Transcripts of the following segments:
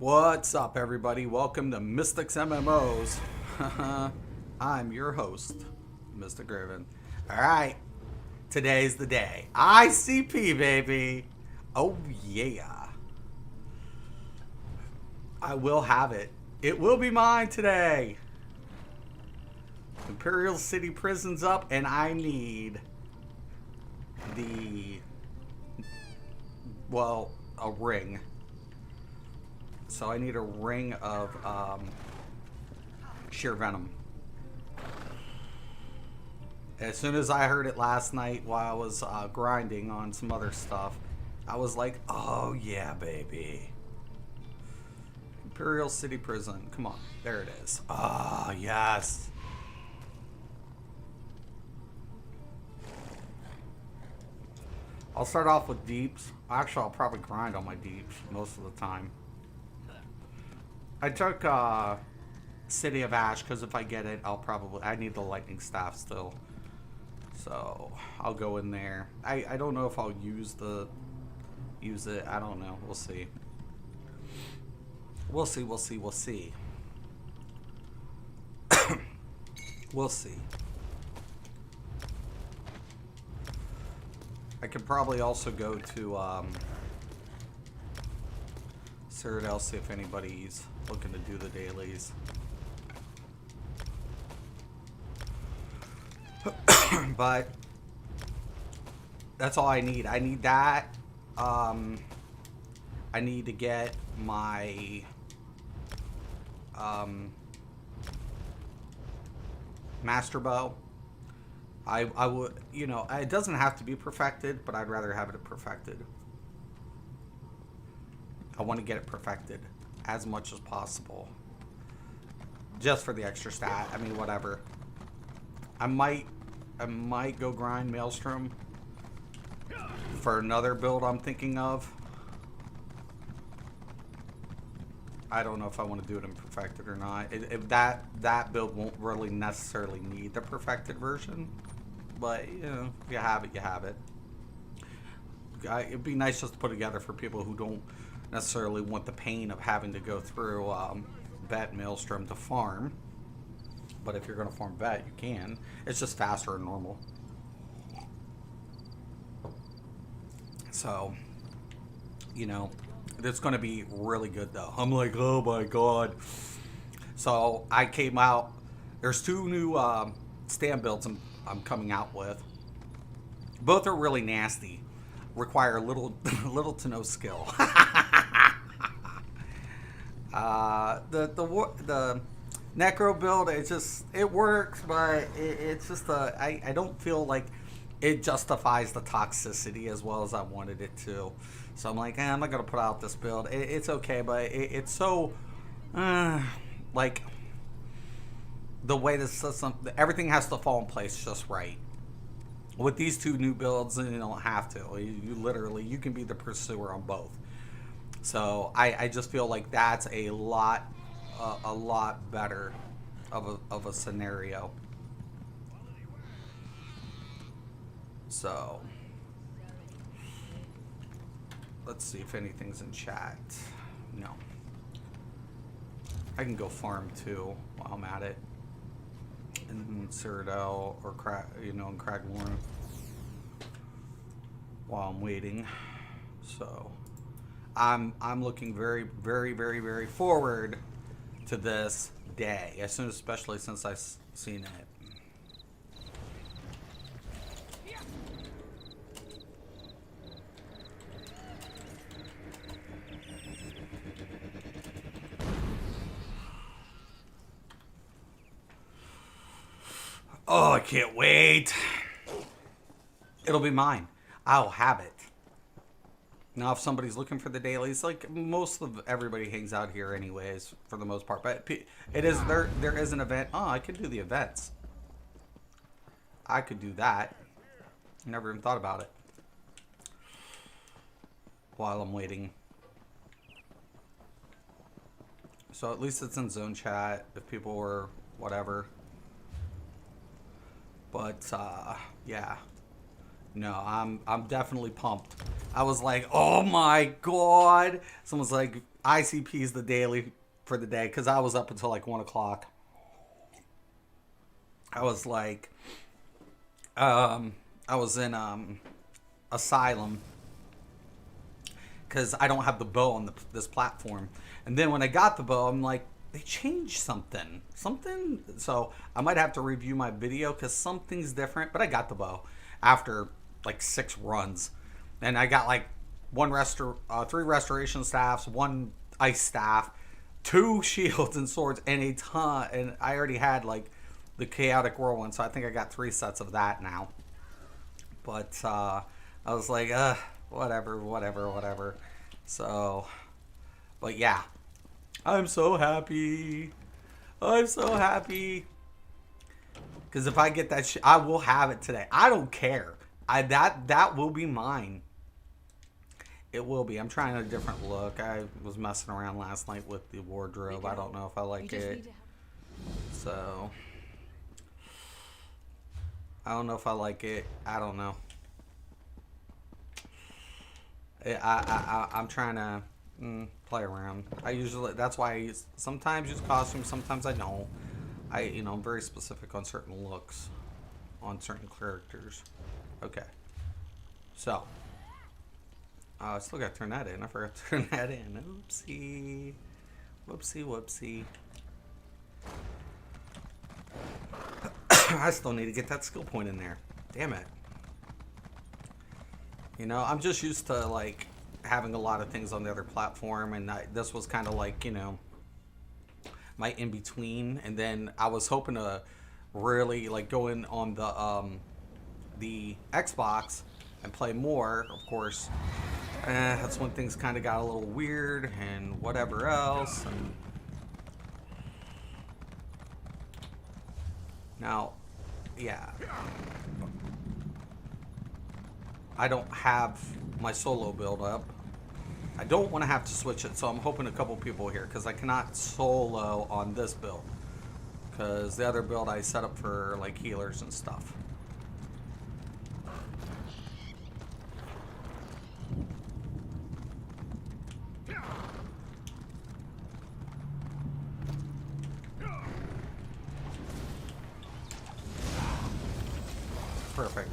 What's up, everybody? Welcome to Mystics MMOs. I'm your host, Mystic Raven. Alright, today's the day. ICP, baby! Oh, yeah. I will have it. It will be mine today. Imperial City Prison's up, and I need a ring. So I need a ring of sheer venom. As soon as I heard it last night while I was grinding on some other stuff, I was like, oh yeah, baby. Imperial City Prison. Come on. There it is. Ah, yes. I'll start off with deeps. Actually, I'll probably grind on my deeps most of the time. I took City of Ash because if I get it, I need the lightning staff still. So I'll go in there. I don't know if I'll use it. I don't know. We'll see. We'll see. We'll see. We'll see. We'll see. I could probably also go to Cyrodiil, see if anybody's looking to do the dailies. But that's all I need. I need that. I need to get my master bow. I would, it doesn't have to be perfected, but I'd rather have it perfected. I want to get it perfected as much as possible. Just for the extra stat. I mean, whatever. I might go grind Maelstrom for another build I'm thinking of. I don't know if I want to do it in perfected or not. That build won't really necessarily need the perfected version. But, if you have it, you have it. It'd be nice just to put together for people who don't necessarily want the pain of having to go through Vet Maelstrom to farm. But if you're going to farm Vet, you can. It's just faster than normal. So, it's going to be really good, though. I'm like, oh my god. So, I came out. There's two new stand builds I'm coming out with. Both are really nasty. Require little to no skill. The Necro build, it works, but it's just I don't feel like it justifies the toxicity as well as I wanted it to. So I'm like, I'm not gonna put out this build. It's okay, but it's so like the way the system, everything has to fall in place just right. With these two new builds, you don't have to. You literally, you can be the pursuer on both. So I just feel like that's a lot better of a scenario. So let's see if anything's in chat. No. I can go farm too while I'm at it. In Cyrodiil or in Cragmorn while I'm waiting. So I'm looking very, very, very, very forward to this day, especially since I've seen it. Oh, I can't wait. It'll be mine. I'll have it. Now, if somebody's looking for the dailies, like most of everybody hangs out here anyways, for the most part. But it is there is an event. Oh, I could do the events. I could do that. Never even thought about it. While I'm waiting. So at least it's in zone chat if people were whatever. But yeah. No, I'm definitely pumped. I was like, oh my god. Someone's like, ICP is the daily for the day, because I was up until like 1 o'clock. I was like, I was in Asylum because I don't have the bow on this platform. And then when I got the bow, I'm like, they changed something. So I might have to review my video because something's different. But I got the bow after like 6 runs. And I got like 3 restoration staffs, 1 ice staff, 2 shields and swords, and a ton. And I already had like the chaotic whirlwind, so I think I got 3 sets of that now. But I was like, whatever. So, but yeah, I'm so happy. Because if I get that shit, I will have it today. I don't care. That will be mine. It will be. I'm trying a different look. I was messing around last night with the wardrobe. I don't know if I like it. So, I don't know if I like it. I don't know. I'm trying to play around. That's why I sometimes use costumes, sometimes I don't. I'm very specific on certain looks, on certain characters. Okay. So, I still got to turn that in. I forgot to turn that in. Oopsie. Whoopsie. I still need to get that skill point in there. Damn it. I'm just used to, like, having a lot of things on the other platform, and this was kind of like, my in-between, and then I was hoping to really, like, go in on the Xbox and play more, of course. That's when things kind of got a little weird, and whatever else, and now, yeah. I don't have my solo build up. I don't want to have to switch it, so I'm hoping a couple people here, because I cannot solo on this build. Because the other build I set up for like healers and stuff. Perfect.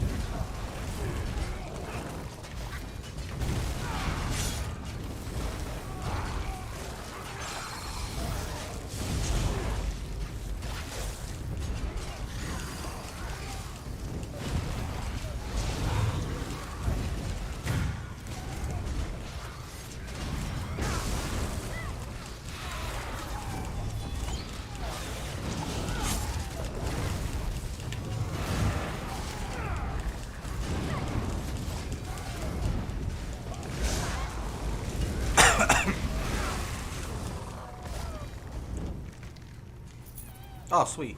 Oh, sweet.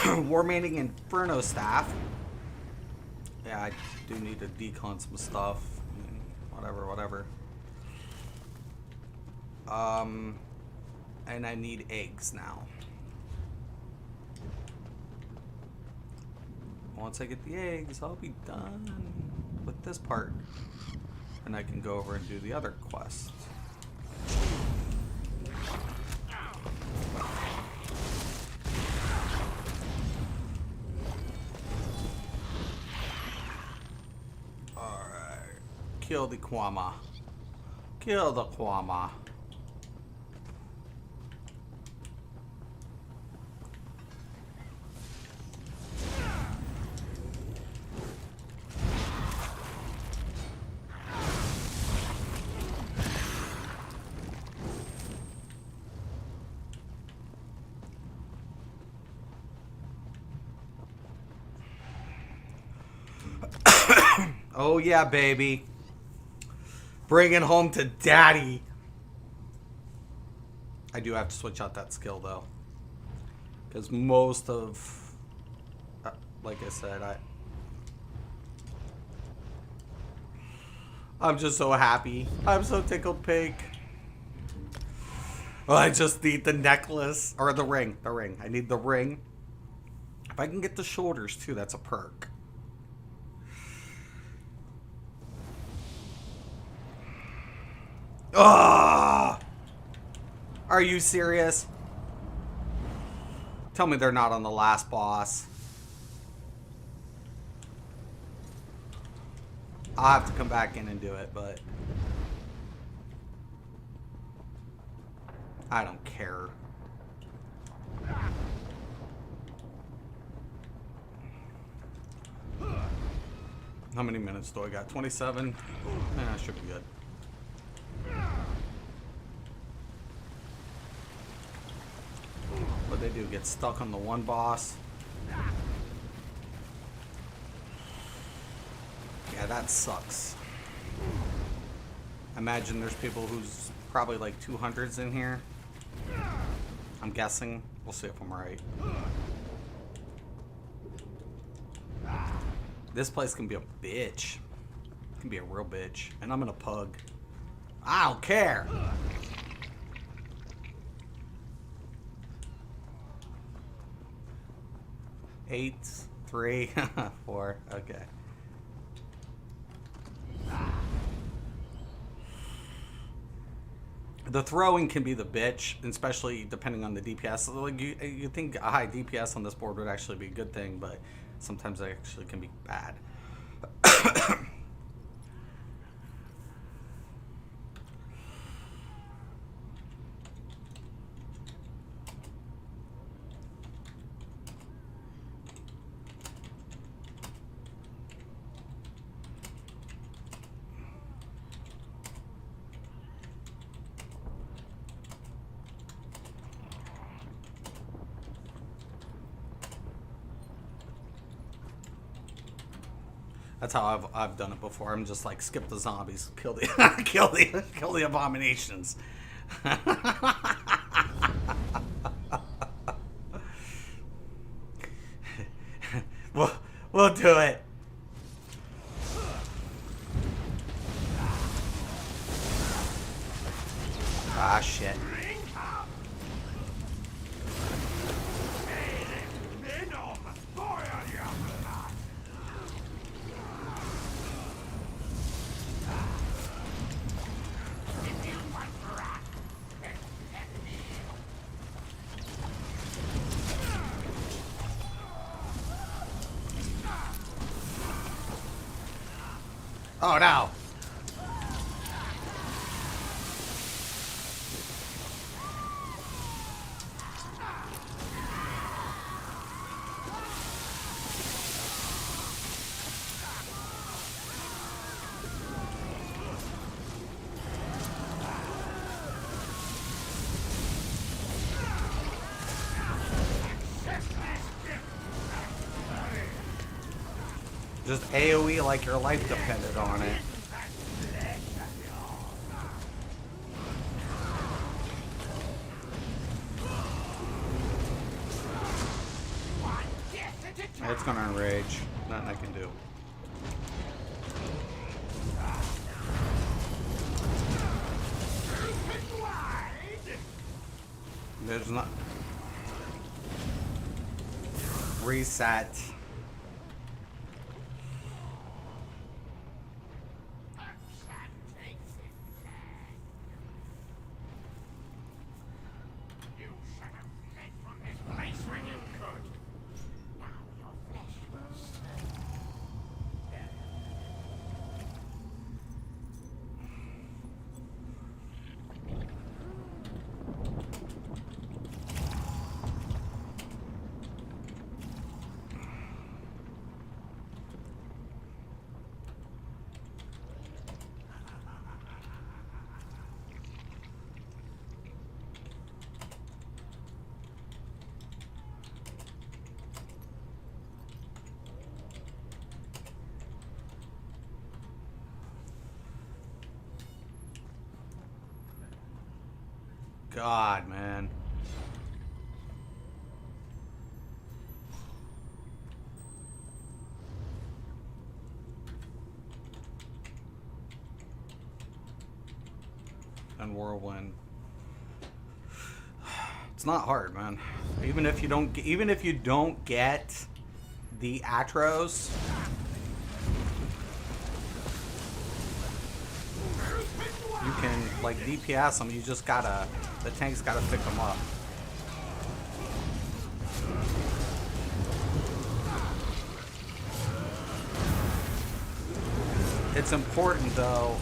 War Mating Inferno Staff. Yeah, I do need to decon some stuff. Whatever. And I need eggs now. Once I get the eggs, I'll be done with this part. And I can go over and do the other quests. Kill the Kwama. Oh yeah, baby. Bring it home to daddy. I do have to switch out that skill though, because most of, like I said, I'm just so happy. I'm so tickled pink. Well, I just need the necklace or the ring. I need the ring. If If I can get the shoulders too, that's a perk. Ugh! Are you serious? Tell me they're not on the last boss. I'll have to come back in and do it, but I don't care. How many minutes do I got? 27? Yeah, should be good. What they do, get stuck on the one boss. Yeah, that sucks. Imagine there's people who's probably like 200s in here. I'm guessing. We'll see if I'm right. This place can be a bitch. It can be a real bitch. And I'm in a pug. I don't care. Eight, 3, 4. Okay. The throwing can be the bitch, especially depending on the DPS. Like you think a high DPS on this board would actually be a good thing, but sometimes it actually can be bad. That's how I've done it before. I'm just like skip the zombies, kill the kill the abominations. we'll do it. Ah shit. Oh no! Just AoE like your life depended on it. It's gonna enrage. Nothing I can do. There's not... Reset. God, man. And whirlwind. It's not hard, man. Even if you don't get the Atros. You can, like, DPS them. You just gotta, the tank's gotta pick them up. It's important, though.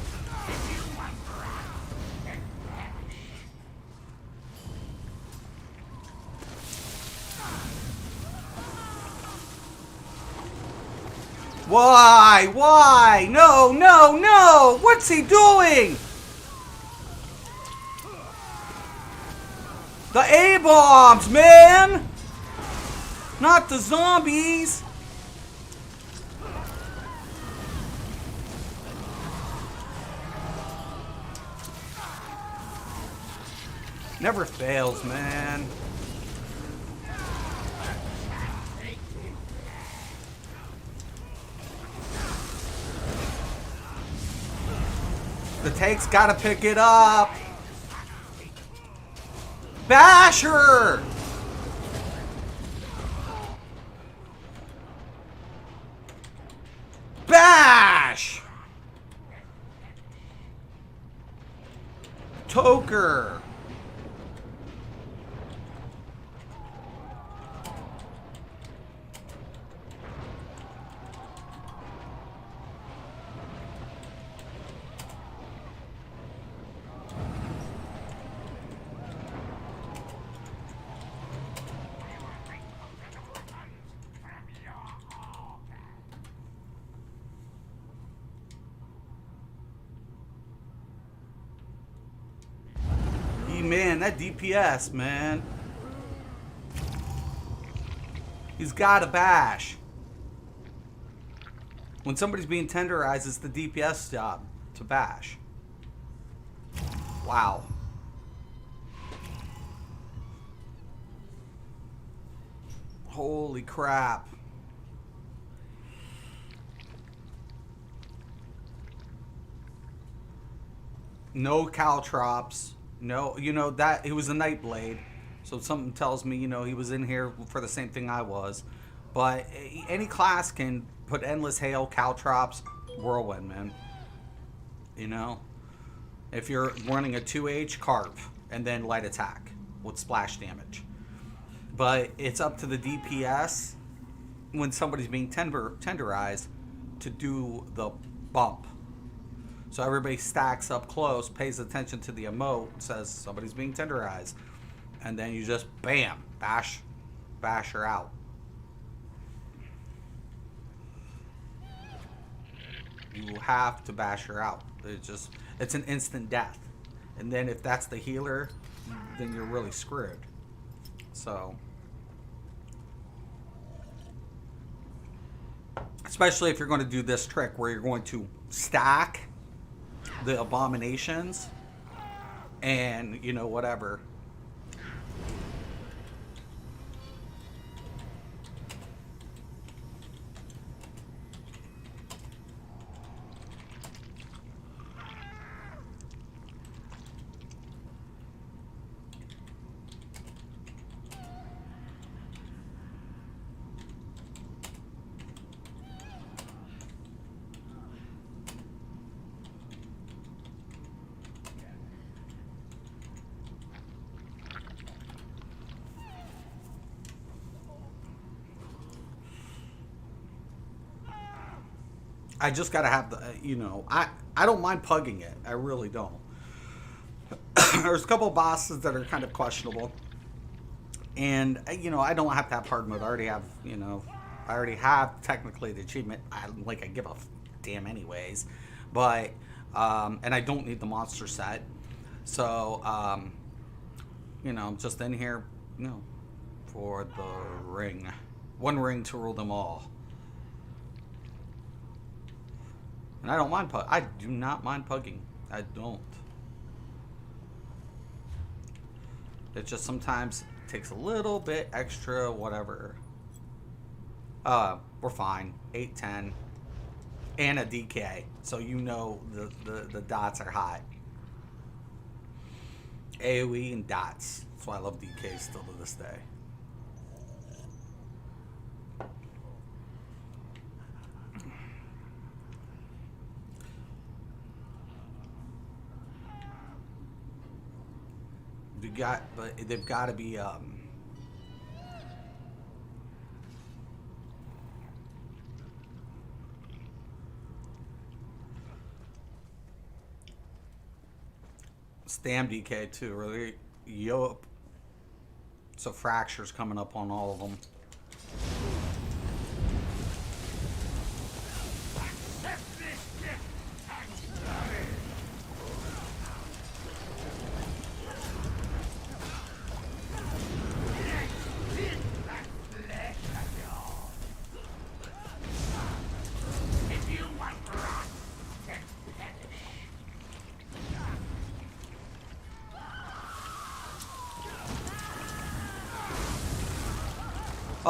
Why? Why? No, no, no! What's he doing? The A-bombs, man! Not the zombies! Never fails, man. The tank's gotta pick it up. Basher! Bash! Toker! Man, that DPS, man. He's got a bash. When somebody's being tenderized, it's the DPS job to bash. Wow. Holy crap. No caltrops. No, you know, that he was a Nightblade, so something tells me, you know, he was in here for the same thing I was. But any class can put endless hail, caltrops, whirlwind, man. You know, if you're running a 2H carp and then light attack with splash damage. But it's up to the DPS when somebody's being tenderized to do the bump. So everybody stacks up close, pays attention to the emote, says somebody's being tenderized. And then you just, bam, bash her out. You have to bash her out. It's an instant death. And then if that's the healer, then you're really screwed. So, especially if you're going to do this trick where you're going to stack the abominations and, you know, whatever. I just gotta have the, you know, I don't mind pugging it. I really don't. There's a couple bosses that are kind of questionable. And, you know, I don't have to have hard mode. I already have, you know, I already have technically the achievement. I give a damn anyways. But, and I don't need the monster set. So, you know, I'm just in here, you know, for the ring. One ring to rule them all. And I don't mind pug. I do not mind pugging. I don't. It just sometimes takes a little bit extra, whatever. We're fine. 8, 10. And a DK. So you know the dots are high. AoE and dots. That's why I love DK still to this day. but they've got to be stam DK too, really. Yup. So fractures coming up on all of them.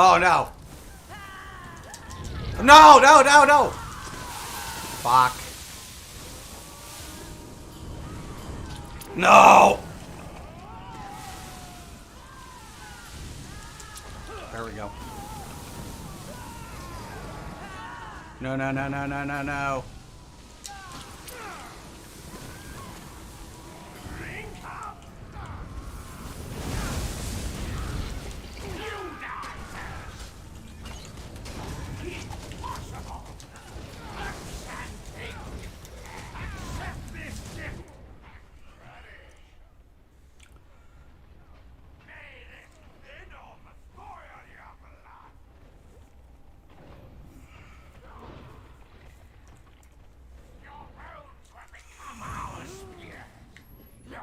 Oh no. No, no, no, no. Fuck. No. There we go. No, no, no, no, no, no, no.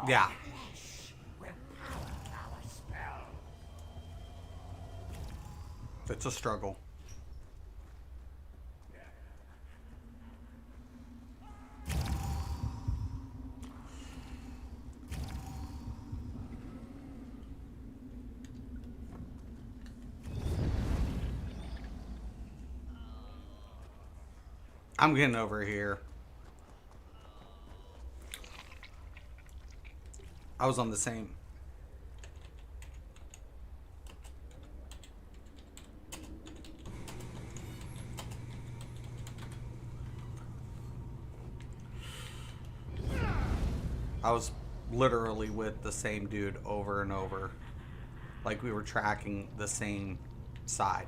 Yeah. It's a struggle. I'm getting over here. I was on the same. I was literally with the same dude over and over. Like we were tracking the same side.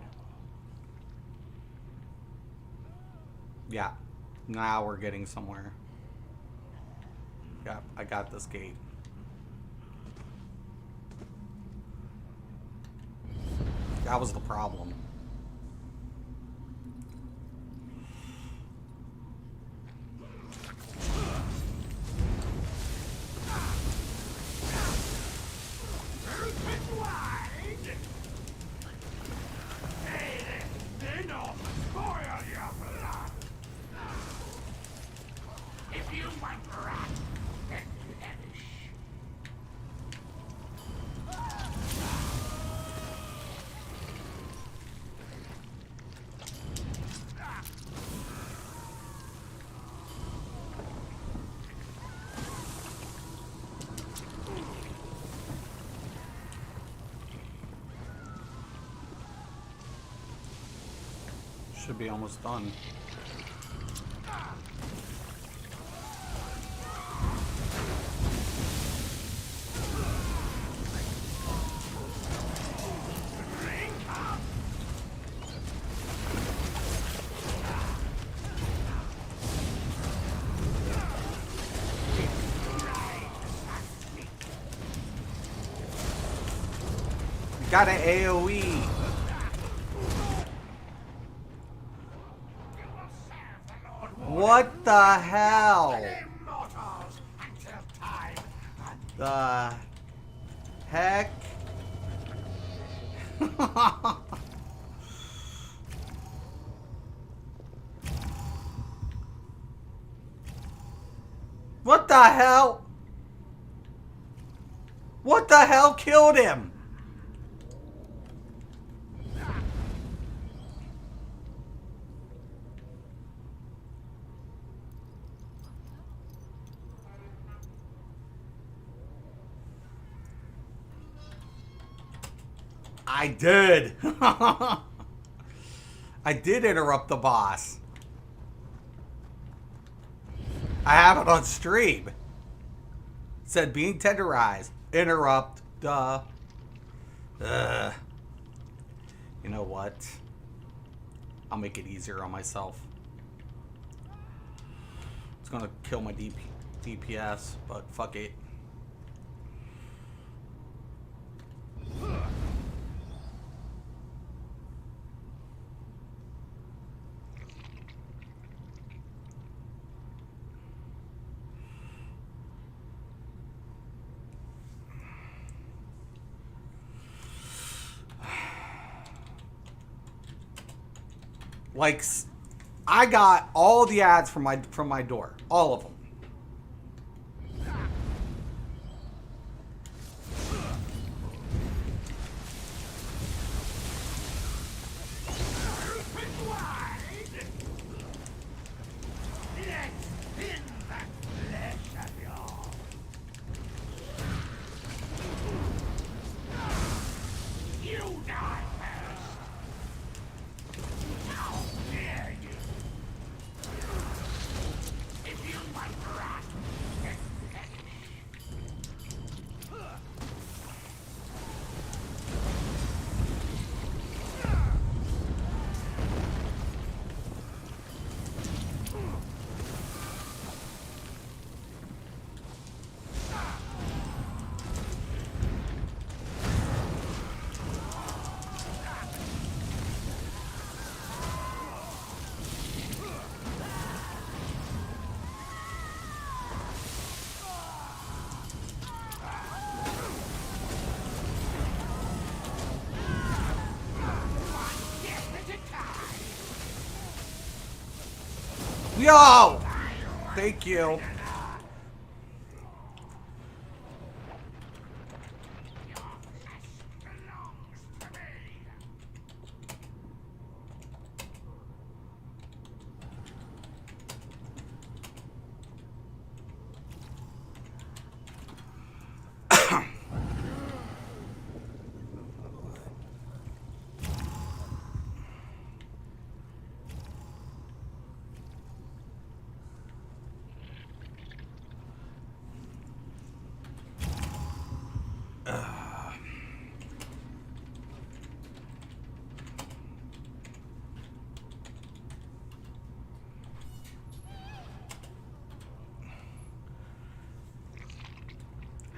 Yeah. Now we're getting somewhere. Yeah, I got this gate. That was the problem. Should be almost done. Got an AoE. What the hell? The heck? What the hell? What the hell killed him? I did. I did interrupt the boss. I have it on stream. It said being tenderized. Interrupt. Duh. Ugh. You know what? I'll make it easier on myself. It's gonna kill my DPS, but fuck it. Like, I got all the ads from my door, all of them. Yo! Thank you.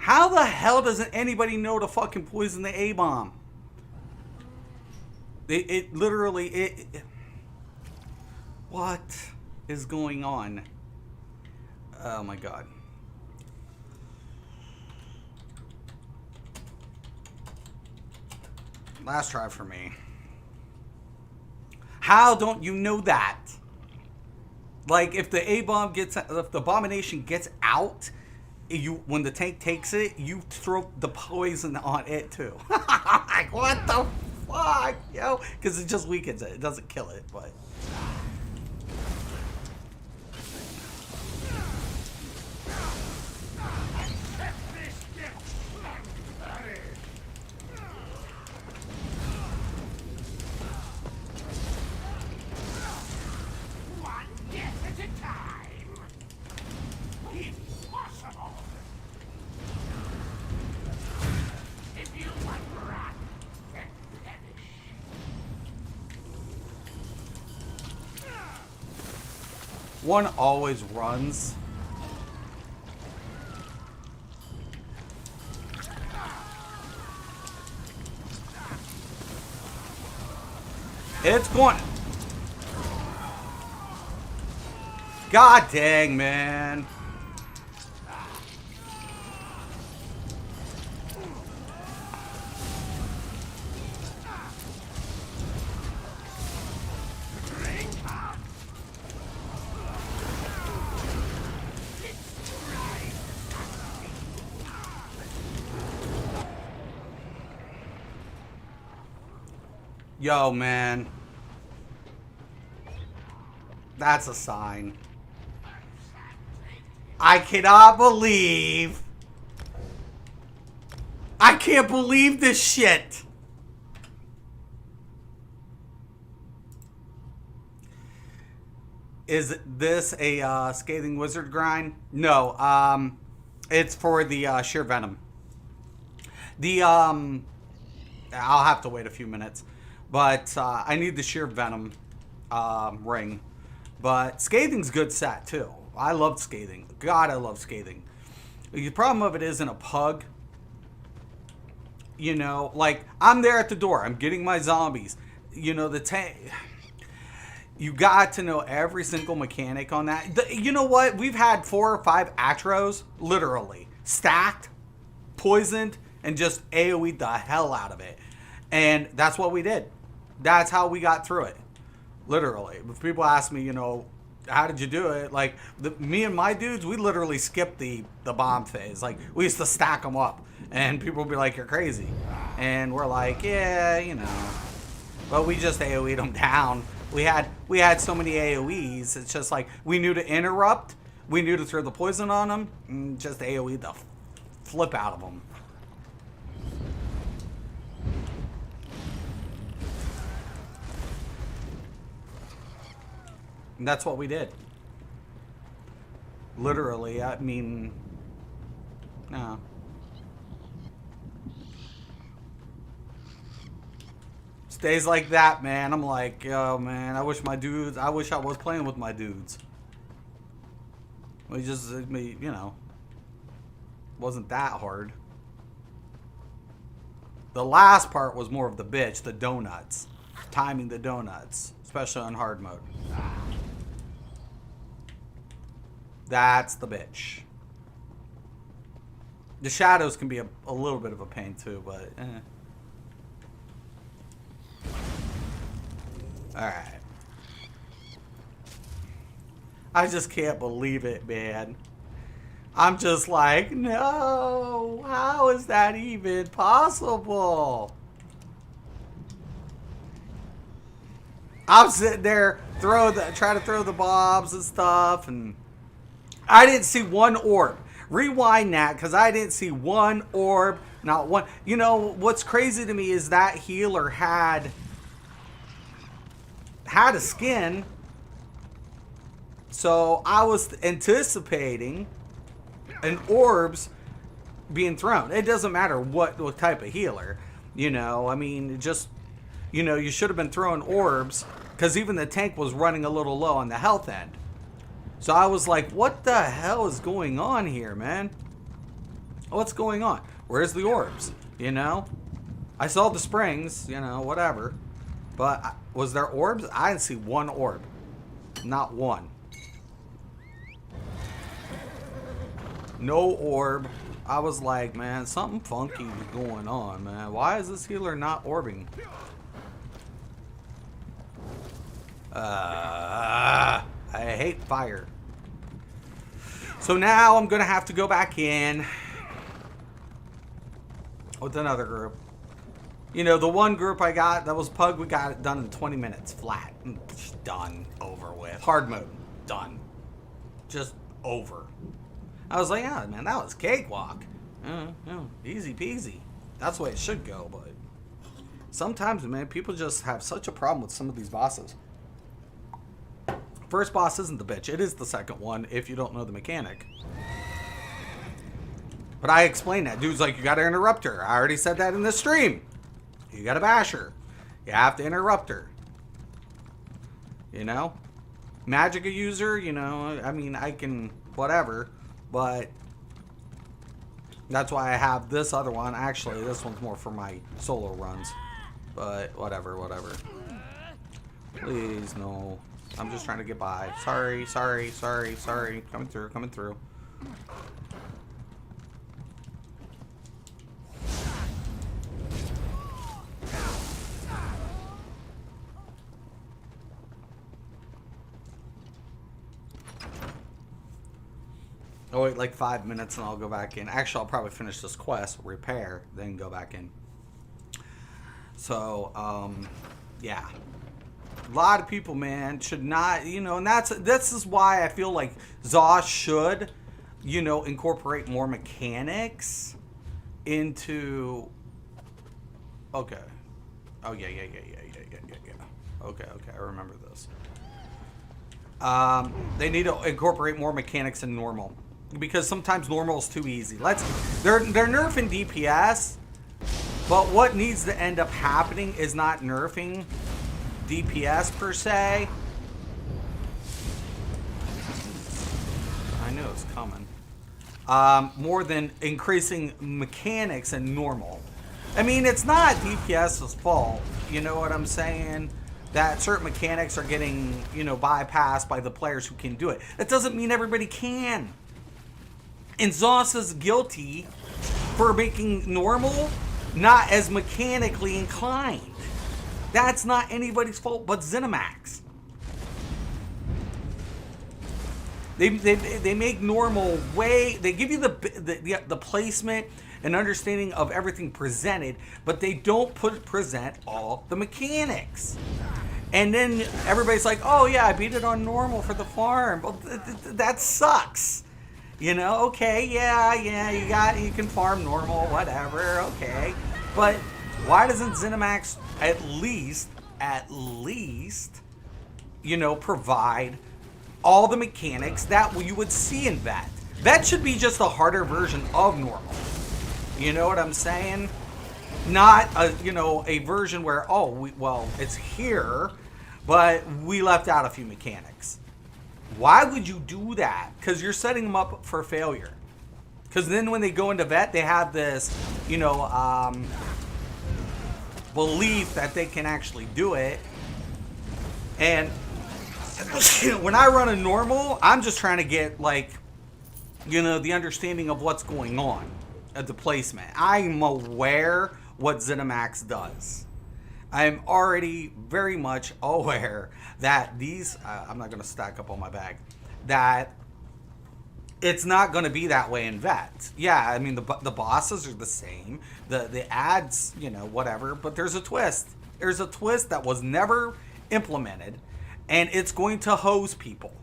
How the hell doesn't anybody know to fucking poison the A-bomb? It literally... What is going on? Oh my god. Last try for me. How don't you know that? Like, if the A-bomb gets... If the abomination gets out... when the tank takes it, you throw the poison on it too. Like, what the fuck, yo? Because it just weakens it. It doesn't kill it, but... One always runs. It's going. God dang, man. Yo, man. That's a sign. I cannot believe. I can't believe this shit. Is this a scathing wizard grind? No. It's for the sheer venom. The I'll have to wait a few minutes, but I need the sheer venom ring. But scathing's good set too. I loved scathing. God, I love scathing. The problem of it is in a pug. You know, like I'm there at the door. I'm getting my zombies. You know the tank. You got to know every single mechanic on that. You know what? We've had 4 or 5 Atros, literally, stacked, poisoned, and just AoE'd the hell out of it. And that's what we did. That's how we got through it. Literally. If people ask me, you know, how did you do it? Like, me and my dudes, we literally skipped the bomb phase. Like, we used to stack them up. And people would be like, you're crazy. And we're like, yeah, you know. But we just AoE'd them down. We had so many AoEs. It's just like we knew to interrupt, we knew to throw the poison on them, and just AoE the flip out of them. And that's what we did. Literally, I mean, no. Days like that, man, I'm like, oh man, I wish I was playing with my dudes. We just, you know, wasn't that hard. The last part was more of the bitch, the donuts. Timing the donuts, especially on hard mode. That's the bitch. The shadows can be a little bit of a pain too, but Alright. I just can't believe it, man. I'm just like, no, how is that even possible? I'm sitting there trying to throw the bombs and stuff, and I didn't see one orb. Rewind that, because I didn't see one orb, not one. You know, what's crazy to me is that healer had a skin, so I was anticipating an orbs being thrown. It doesn't matter what type of healer, you know. I mean, just, you know, you should have been throwing orbs, because even the tank was running a little low on the health end. So I was like, what the hell is going on here, man? What's going on? Where's the orbs? You know, I saw the springs, you know, whatever. But was there orbs? I didn't see one orb. Not one. No orb. I was like, man, something funky is going on, man. Why is this healer not orbing? I hate fire. So now I'm going to have to go back in with another group. You know, the one group I got, that was Pug, we got it done in 20 minutes, flat. Done, over with. Hard mode, done. Just over. I was like, yeah, man, that was cakewalk. Easy peasy. That's the way it should go, but sometimes, man, people just have such a problem with some of these bosses. First boss isn't the bitch. It is the second one, if you don't know the mechanic. But I explained that. Dude's like, you gotta interrupt her. I already said that in the stream. You gotta bash her. You have to interrupt her. You know? Magica user, you know, I mean, I can, whatever. But that's why I have this other one. Actually, this one's more for my solo runs. But whatever. Please, no. I'm just trying to get by. Sorry. Coming through. I'll wait like 5 minutes and I'll go back in. Actually, I'll probably finish this quest, repair, then go back in. So, yeah. A lot of people, man, should not, you know, and this is why I feel like ZOS should, you know, incorporate more mechanics into. Okay. Oh yeah. Okay, I remember this. They need to incorporate more mechanics in normal, because sometimes normal is too easy. They're nerfing DPS, But what needs to end up happening is not nerfing DPS per se. I knew it was coming. More than increasing mechanics and normal. I mean, it's not DPS's fault. You know what I'm saying? That certain mechanics are getting, you know, bypassed by the players who can do it. That doesn't mean everybody can. And Zoss is guilty for making normal not as mechanically inclined. That's not anybody's fault but ZeniMax. They make normal way. They give you the placement and understanding of everything presented, but they don't present all the mechanics. And then everybody's like, "Oh yeah, I beat it on normal for the farm." Well, that sucks. You know? Okay, yeah, you can farm normal, whatever. Okay, but why doesn't ZeniMax at least, you know, provide all the mechanics that you would see in Vet? Vet should be just a harder version of normal. You know what I'm saying? Not a, you know, a version where, well, it's here, but we left out a few mechanics. Why would you do that? Because you're setting them up for failure. Because then when they go into Vet, they have this, you know, belief that they can actually do it. And when I run a normal, I'm just trying to get, like, you know, the understanding of what's going on at the placement. I'm aware what ZeniMax does. I'm already very much aware that these, I'm not going to stack up on my bag, that it's not going to be that way in Vet. Yeah, I mean, the bosses are the same. The ads, you know, whatever, but there's a twist. There's a twist that was never implemented, and it's going to hose people.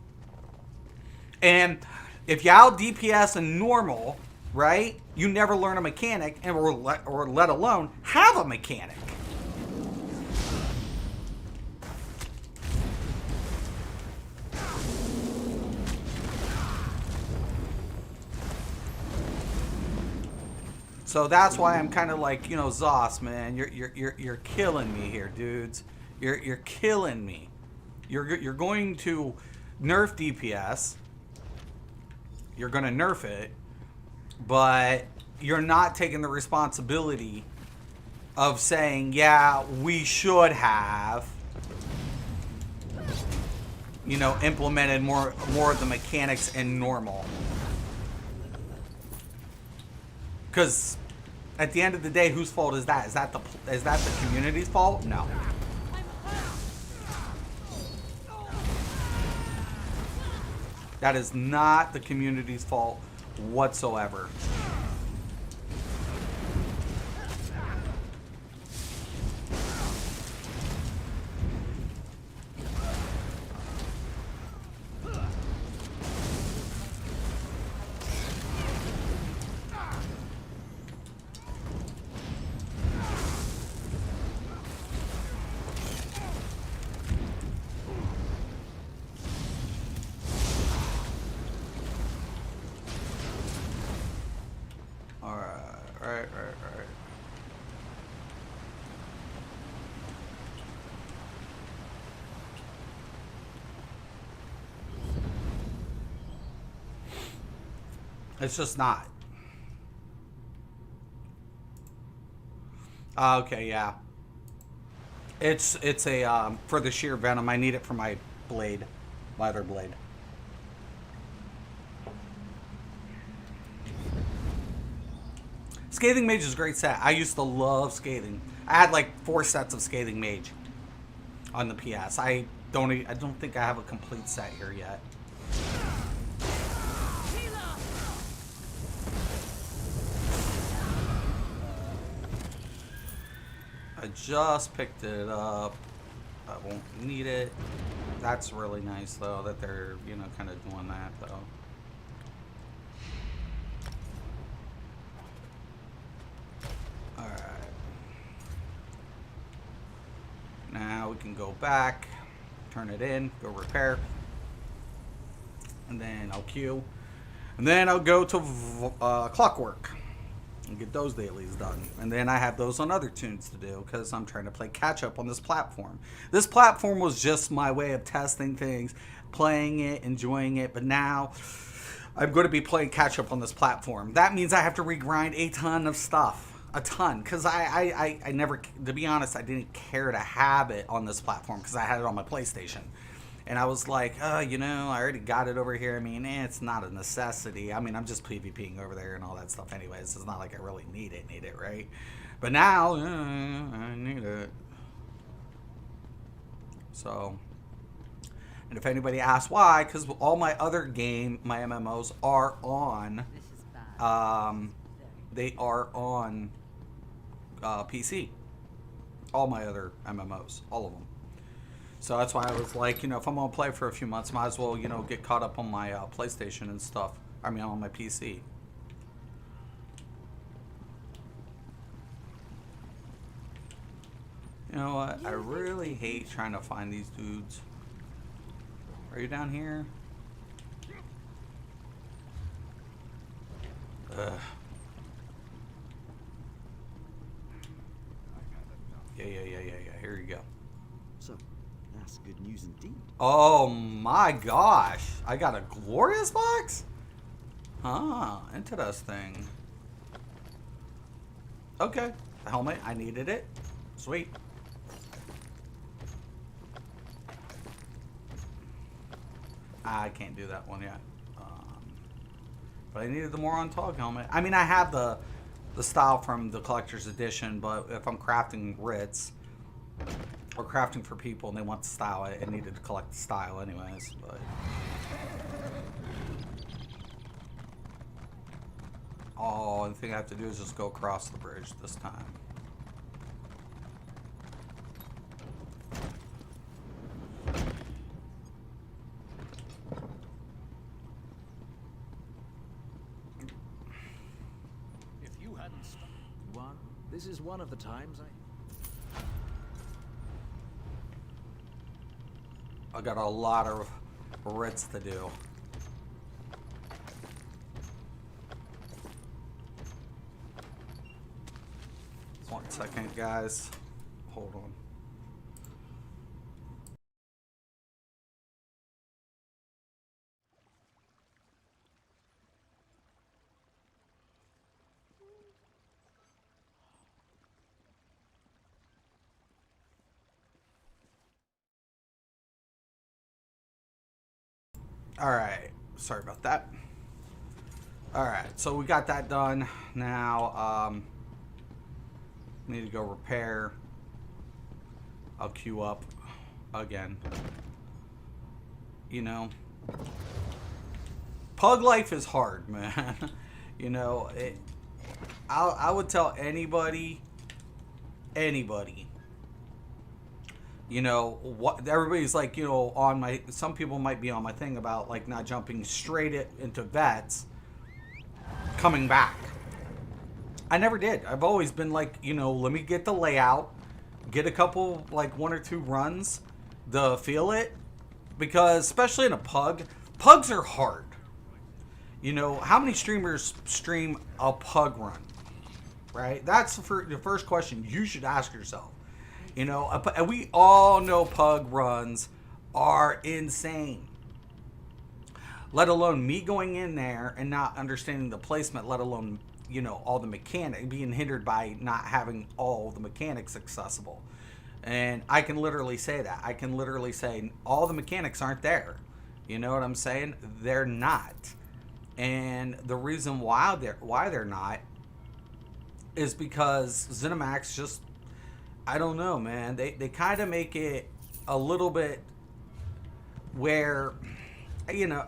And if you out DPS and normal, right, you never learn a mechanic, and or let alone have a mechanic. So that's why I'm kind of like, you know, Zoss, man, you're killing me here, dudes. You're killing me. You're going to nerf DPS. You're going to nerf it, but you're not taking the responsibility of saying, yeah, we should have, you know, implemented more of the mechanics in normal. Because at the end of the day, whose fault is that? Is that the community's fault? No. That is not the community's fault whatsoever. Alright. It's just not. Okay, yeah. It's a for the sheer venom. I need it for my blade, leather blade. Scathing Mage is a great set. I used to love Scathing. I had like 4 sets of Scathing Mage on the PS. I don't think I have a complete set here yet. I just picked it up. I won't need it. That's really nice though that they're, you know, kind of doing that though. Alright. Now we can go back, turn it in, go repair. And then I'll queue. And then I'll go to Clockwork. and get those dailies done. And then I have those on other tunes to do because I'm trying to play catch up on this platform. This platform was just my way of testing things, playing it, enjoying it. But now I'm going to be playing catch up on this platform. That means I have to regrind a ton of stuff. A ton. Because I never, to be honest, I didn't care to have it on this platform because I had it on my PlayStation. And I was like, you know, I already got it over here. I mean, it's not a necessity. I mean, I'm just PvPing over there and all that stuff anyways. It's not like I really need it, right? But now, I need it. So, and if anybody asks why, because all my other my MMOs are on, they are on PC. All my other MMOs, all of them. So that's why I was like, you know, if I'm going to play for a few months, might as well, you know, get caught up on my PlayStation and stuff. I mean, on my PC. You know what? I really hate trying to find these dudes. Are you down here? Ugh. Yeah. Here you go. So, that's good news indeed. Oh my gosh. I got a glorious box? Huh. Interesting. Okay. The helmet. I needed it. Sweet. I can't do that one yet. But I needed the Moron Tog helmet. I mean, I have the style from the collector's edition, but if I'm crafting Ritz or crafting for people and they want the style, I needed to collect the style anyways. But the thing I have to do is just go across the bridge this time. This is one of the times I got a lot of Ritz to do. One second, guys. Hold on. Alright, sorry about that. Alright, so we got that done. Now, need to go repair. I'll queue up again. You know, pug life is hard, man. You know, I would tell anybody, you know, what everybody's like, you know, on my, some people might be on my thing about like not jumping straight into vets, coming back. I never did. I've always been like, you know, let me get the layout, get a couple, like 1 or 2 runs to feel it, because especially in a pug, pugs are hard. You know, how many streamers stream a pug run, right? That's the first question you should ask yourself. You know, and we all know pug runs are insane. Let alone me going in there and not understanding the placement, let alone, you know, all the mechanics, being hindered by not having all the mechanics accessible. And I can literally say that. I can literally say all the mechanics aren't there. You know what I'm saying? They're not. And the reason why they're not is because ZeniMax just, I don't know, man. They kind of make it a little bit where, you know,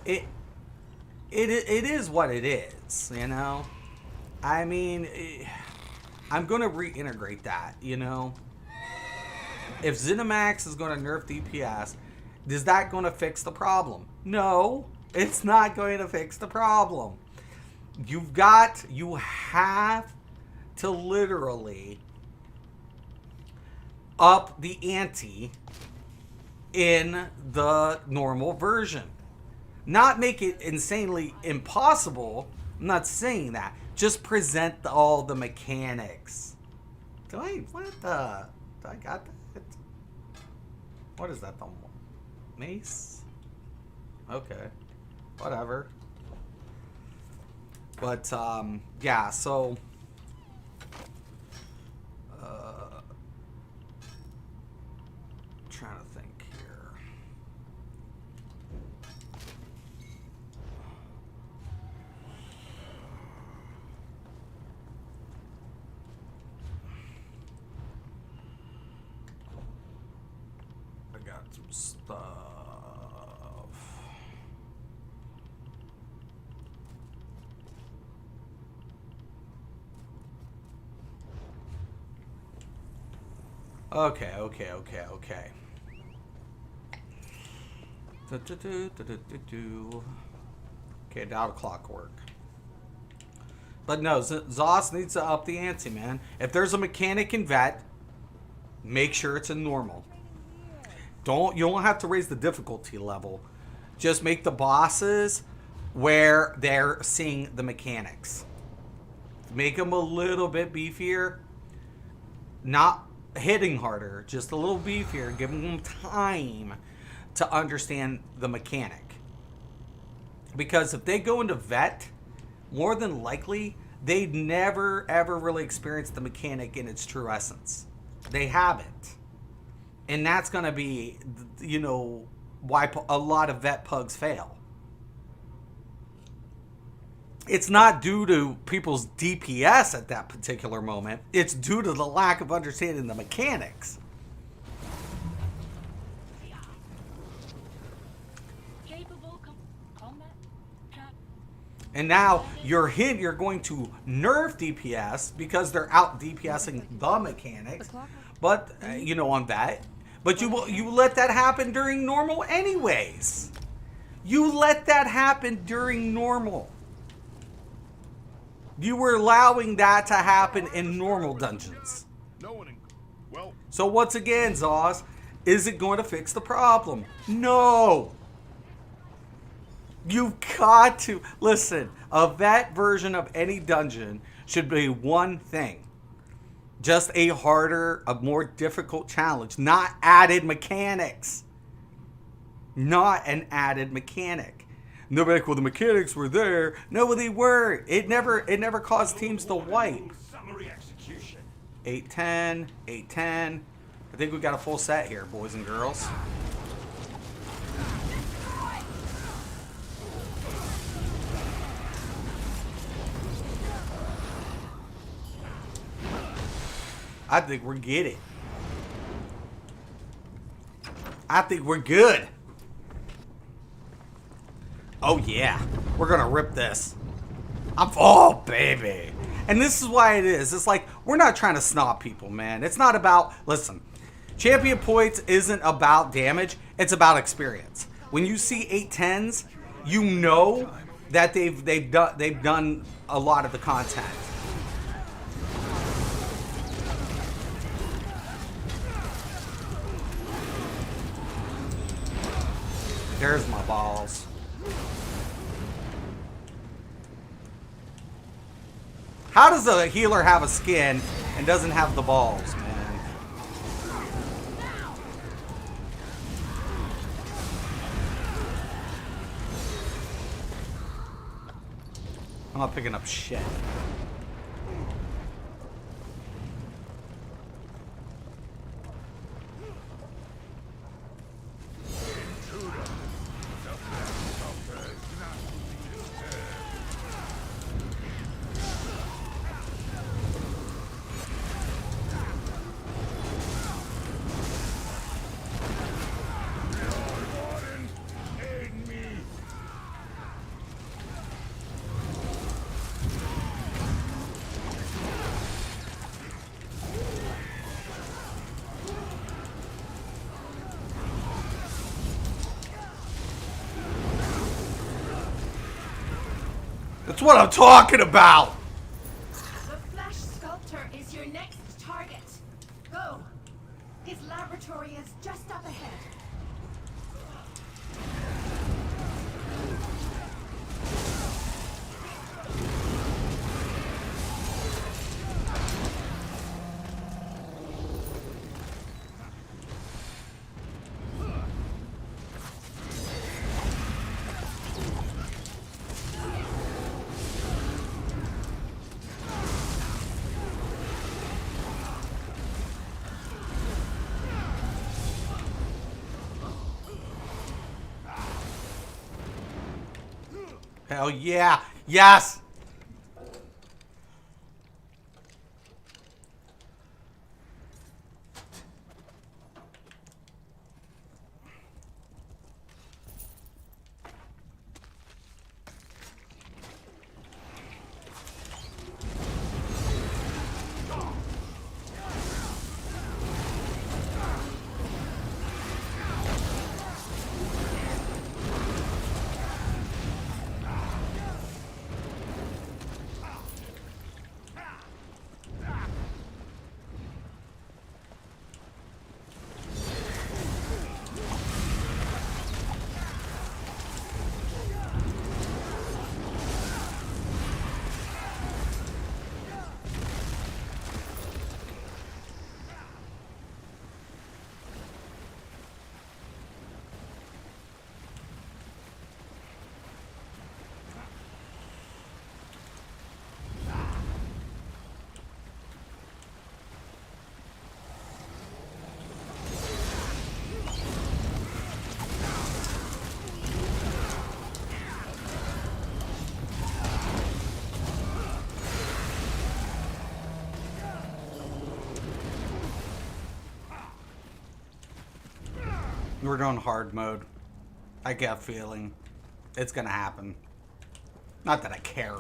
it is what it is, you know. I mean, I'm going to reintegrate that, you know. If ZeniMax is going to nerf DPS, is that going to fix the problem? No, it's not going to fix the problem. You have to literally up the ante in the normal version. Not make it insanely impossible, I'm not saying that. Just present all the mechanics. Do I got that? What is that? The mace? Okay. Whatever. But, yeah, so... trying to think here. I got some stuff. Okay. Okay, now the clockwork. But no, Zoss needs to up the ante, man. If there's a mechanic in vet, make sure it's in normal. You don't have to raise the difficulty level. Just make the bosses where they're seeing the mechanics. Make them a little bit beefier. Not hitting harder, just a little beefier. Give them time to understand the mechanic. Because if they go into vet, more than likely, they never ever really experience the mechanic in its true essence. They haven't. And that's going to be, you know, why a lot of vet pugs fail. It's not due to people's DPS at that particular moment. It's due to the lack of understanding the mechanics. And now you're going to nerf DPS because they're out DPSing the mechanics. But, you know, on that. But you let that happen during normal anyways. You let that happen during normal. You were allowing that to happen in normal dungeons. So once again, Zoss, is it going to fix the problem? No. You've got to listen. A vet version of any dungeon should be one thing. Just a harder, a more difficult challenge. Not added mechanics. Not an added mechanic. Nobody like, well, the mechanics were there. No, they were. It never caused teams to wipe. 8-10, 8-10. I think we got a full set here, boys and girls. I think we're getting. I think we're good. Oh yeah, we're gonna rip this. Oh baby. And this is why it is. It's like, we're not trying to snob people, man. It's not about, listen, champion points isn't about damage. It's about experience. When you see 8-10s, you know that they've done a lot of the content. There's my balls. How does a healer have a skin and doesn't have the balls, man? I'm not picking up shit. That's what I'm talking about! The Flash Sculptor is your next target. Go! His laboratory is just up ahead. Hell yeah. Yes. We're going hard mode. I get a feeling it's gonna happen. Not that I care.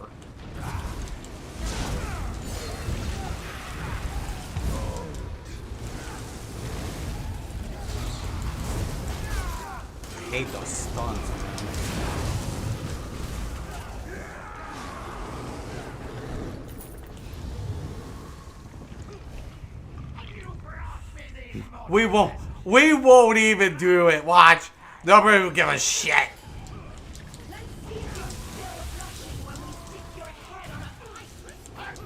I hate those stuns, man. We won't even do it. Watch. Nobody will give a shit. Let's see if you're still blushing when we stick your head on a priceless perch.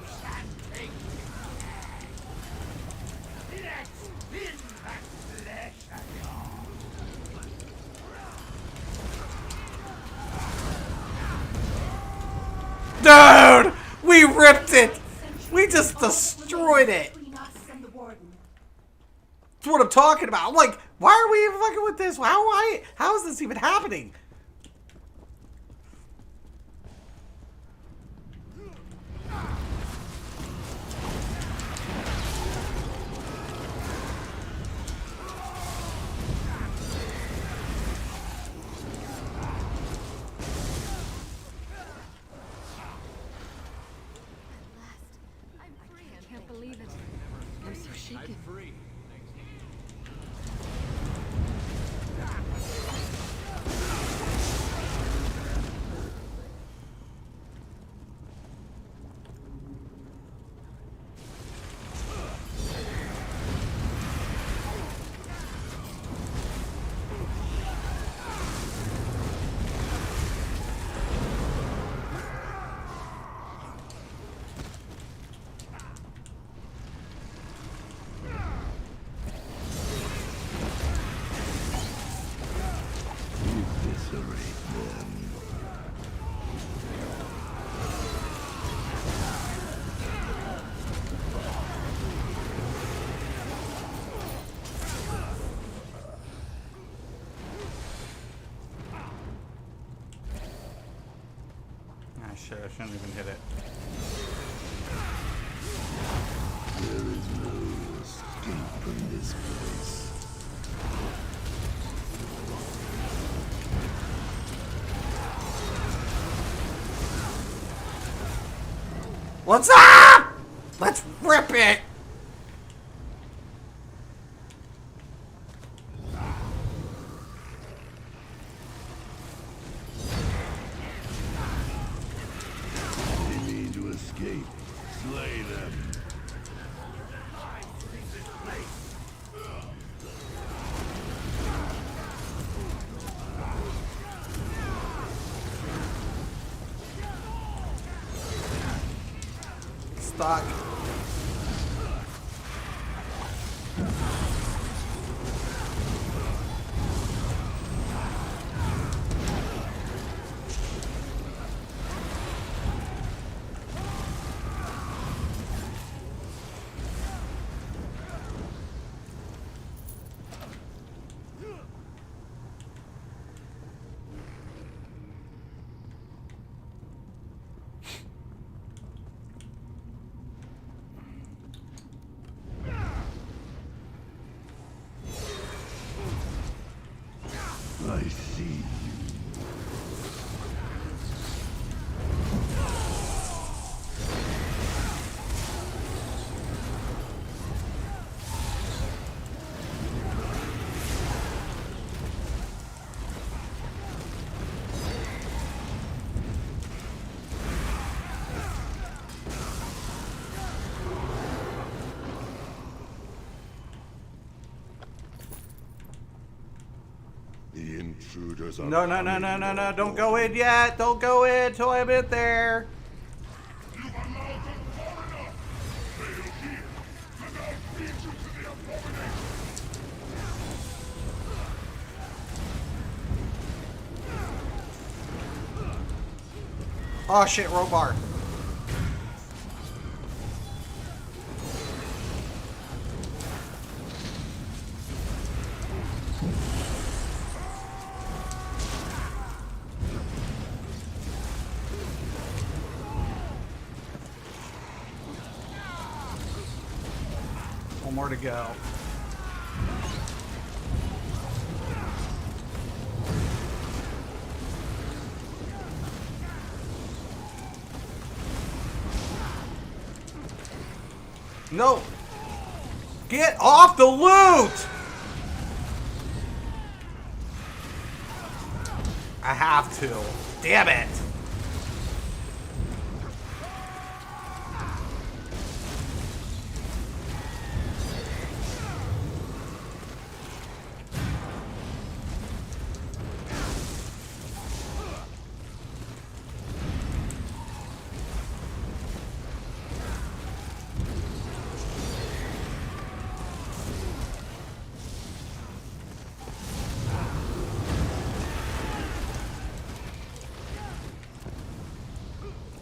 Dude! We ripped it! We just destroyed it! Between us and the warden. That's what I'm talking about. I'm like, why are we even fucking with this? How is this even happening? I can't believe it. I'm so shaken. Ah, shit, I shouldn't even hit it. There is no escape from this place. What's up? Let's rip it! They mean to escape. Slay them. Stuck. Intruders are No, no, no, no, no, no. Don't go in yet. Don't go in till I'm in there. Oh shit, Robar. One more to go. No! Get off the loot! I have to. Damn it!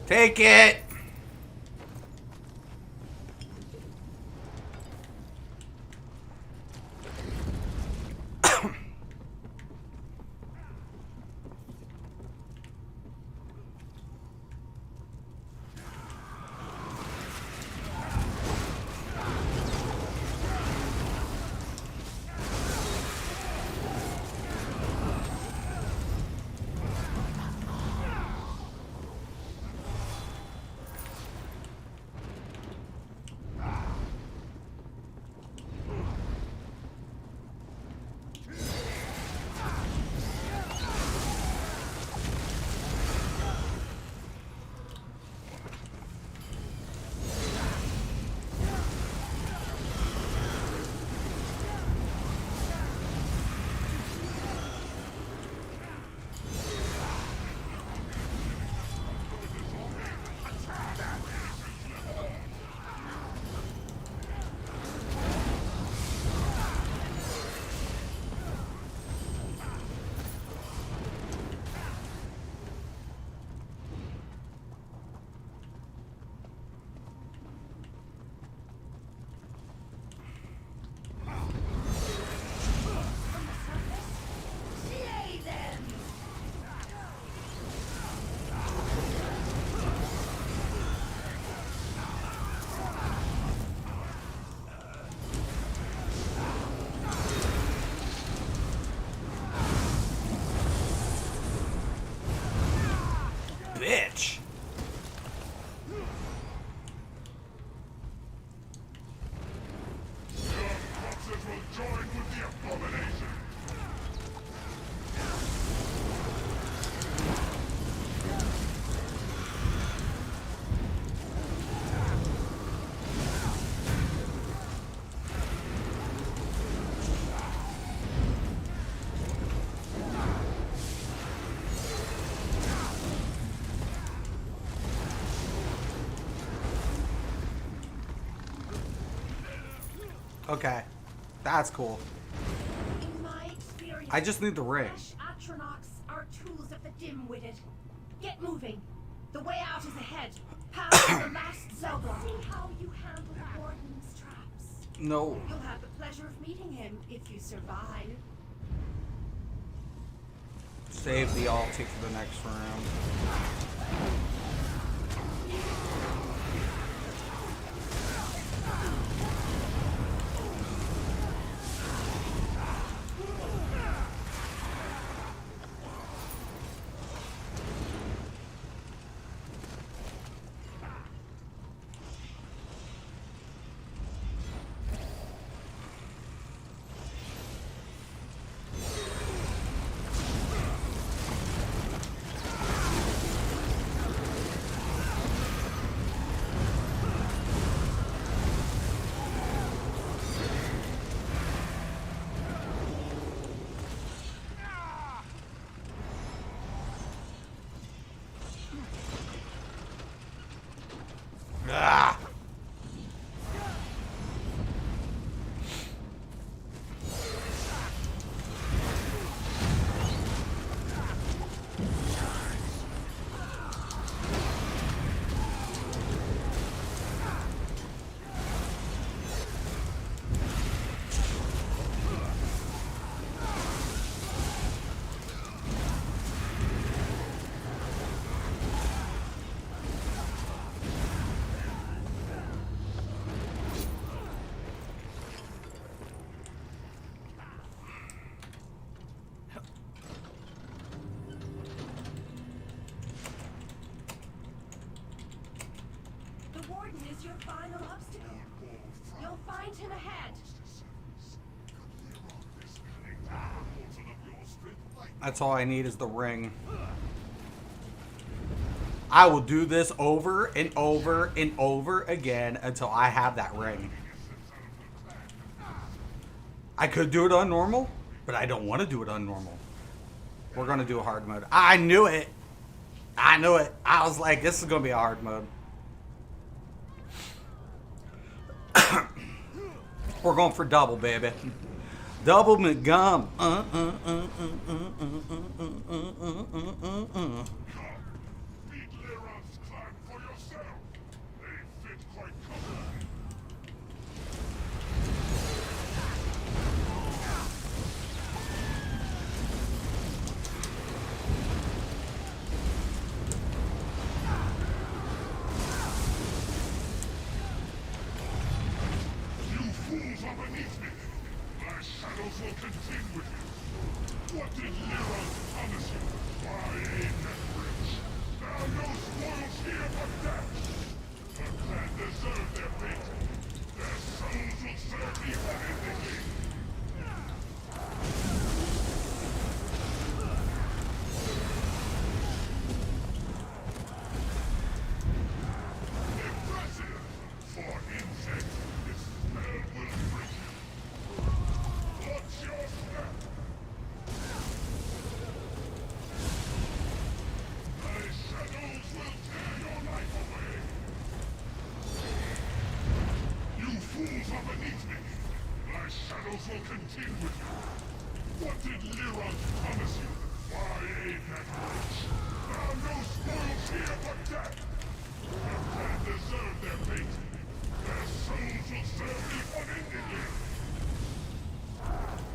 Take it! Slay them! Bitch! Okay. That's cool. In my experience, I just need the ring. flesh atronachs are tools of the dim-witted. Get moving. The way out is ahead. Past the last cell block. See how you handle Gordon's traps. No. You'll have the pleasure of meeting him if you survive. Save the ulti for the next round. is your final obstacle. You'll find him ahead. That's all I need is the ring. I will do this over and over and over again until I have that ring. I could do it on normal, but I don't want to do it on normal. We're going to do a hard mode. I knew it. I knew it. I was like, this is going to be a hard mode. We're going for double, baby. Double McGum.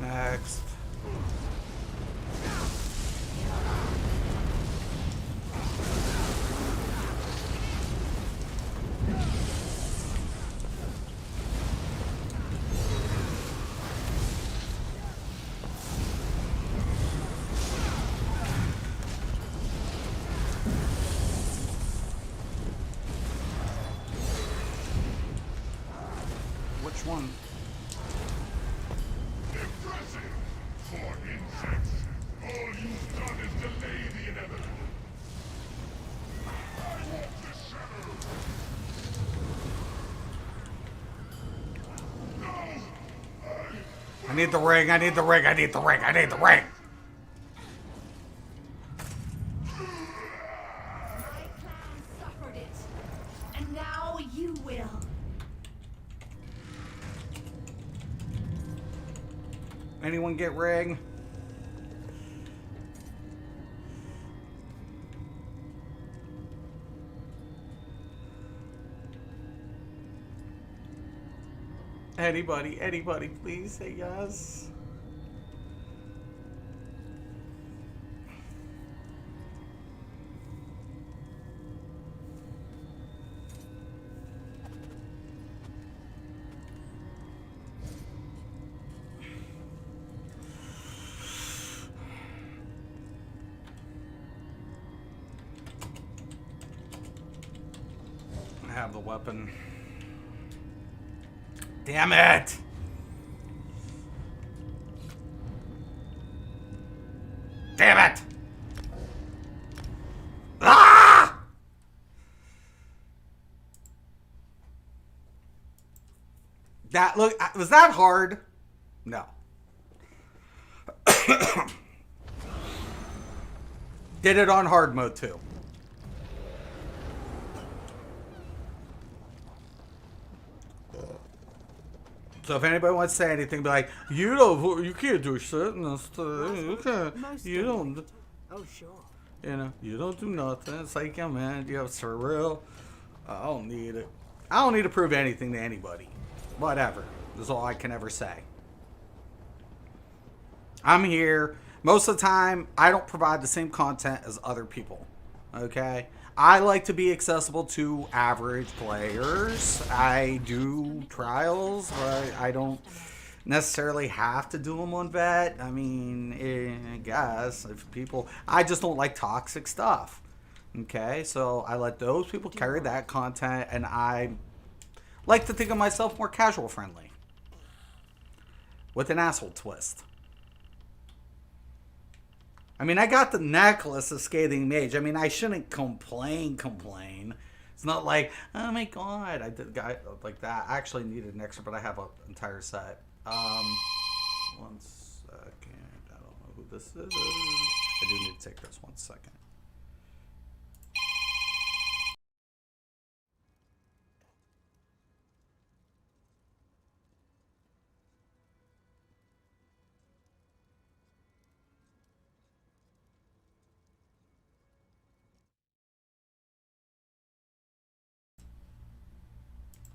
Next. Which one? I need the ring, I need the ring, I need the ring, I need the ring! My clan suffered it, and now you will. Anyone get ring? Anybody, please say yes. I have the weapon. Damn it! Damn it! Ah! That look, was that hard? No. Did it on hard mode too. So if anybody wants to say anything, be like, you can't do shit. You can't. You don't. Oh, sure. You know, you don't do nothing. It's like, yeah, man, you have for real. I don't need it. I don't need to prove anything to anybody. Whatever. That's all I can ever say. I'm here. Most of the time, I don't provide the same content as other people. Okay? I like to be accessible to average players. I do trials, but I don't necessarily have to do them on vet. I mean, I guess if people, I just don't like toxic stuff. Okay, so I let those people carry that content, and I Like to think of myself more casual friendly. With an asshole twist. I mean, I got the necklace of Scathing Mage. I mean, I shouldn't complain. It's not like, oh my god, I did like that. I actually needed an extra, but I have an entire set. 1 second. I don't know who this is. I do need to take this 1 second.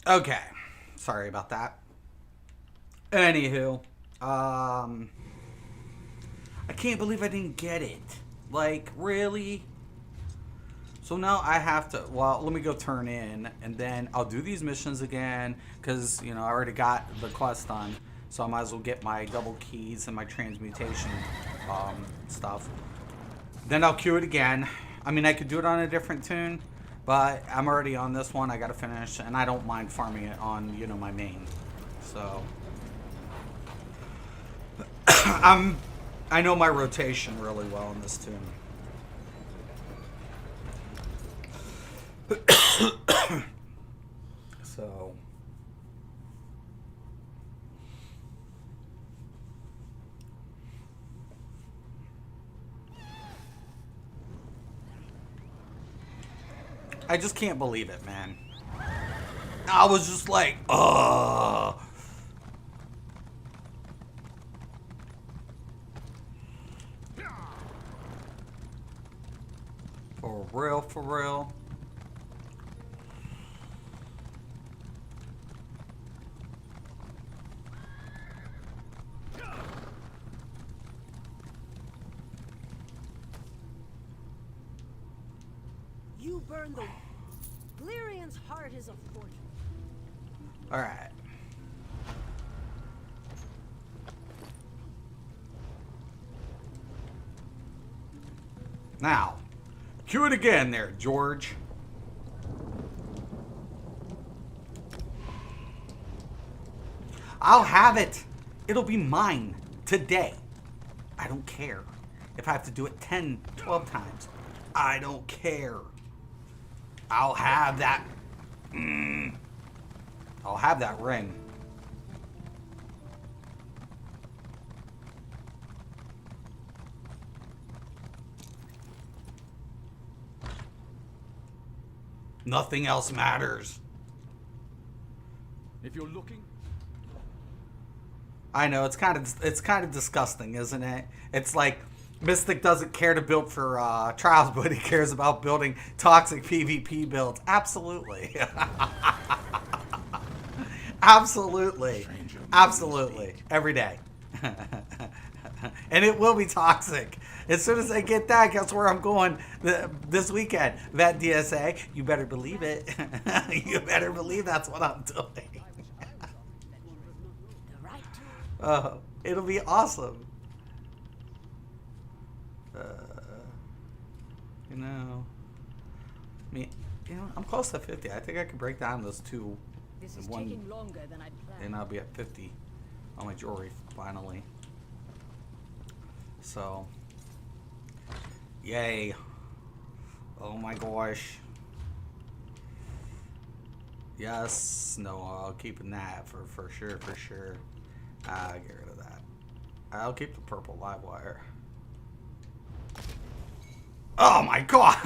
Okay. Sorry about that. Anywho, I can't believe I didn't get it. Like, really? So now I have to, well, let me go turn in, and then I'll do these missions again, because, you know, I already got the quest done, so I might as well get my double keys and my transmutation stuff. Then I'll queue it again. I mean, I could do it on a different tune, but I'm already on this one. I gotta finish, and I don't mind farming it on, you know, my main. So I know my rotation really well in this tune. So I just can't believe it, man. I was just like, ugh. For real, for real. You burn the... Lyrian's heart is a fortress. Alright. Now, cue it again there, George. I'll have it. It'll be mine today. I don't care. If I have to do it 10, 12 times, I don't care. I'll have that. I'll have that ring. Nothing else matters. If you're looking, I know it's kind of disgusting, isn't it? It's like Mystic doesn't care to build for trials, but he cares about building toxic PvP builds. Absolutely. Absolutely. Absolutely. Every day. And it will be toxic. As soon as I get that, guess where I'm going this weekend? That DSA. You better believe it. You better believe that's what I'm doing. It'll be awesome. You know, I mean, you know, I'm close to 50. I think I can break down those two This in is one, taking longer than I'd planned. and I'll be at 50 on my jewelry finally. So, yay! Oh my gosh! Yes, no, I'll keeping that for sure, for sure. Get rid of that. I'll keep the purple live wire. Oh my god!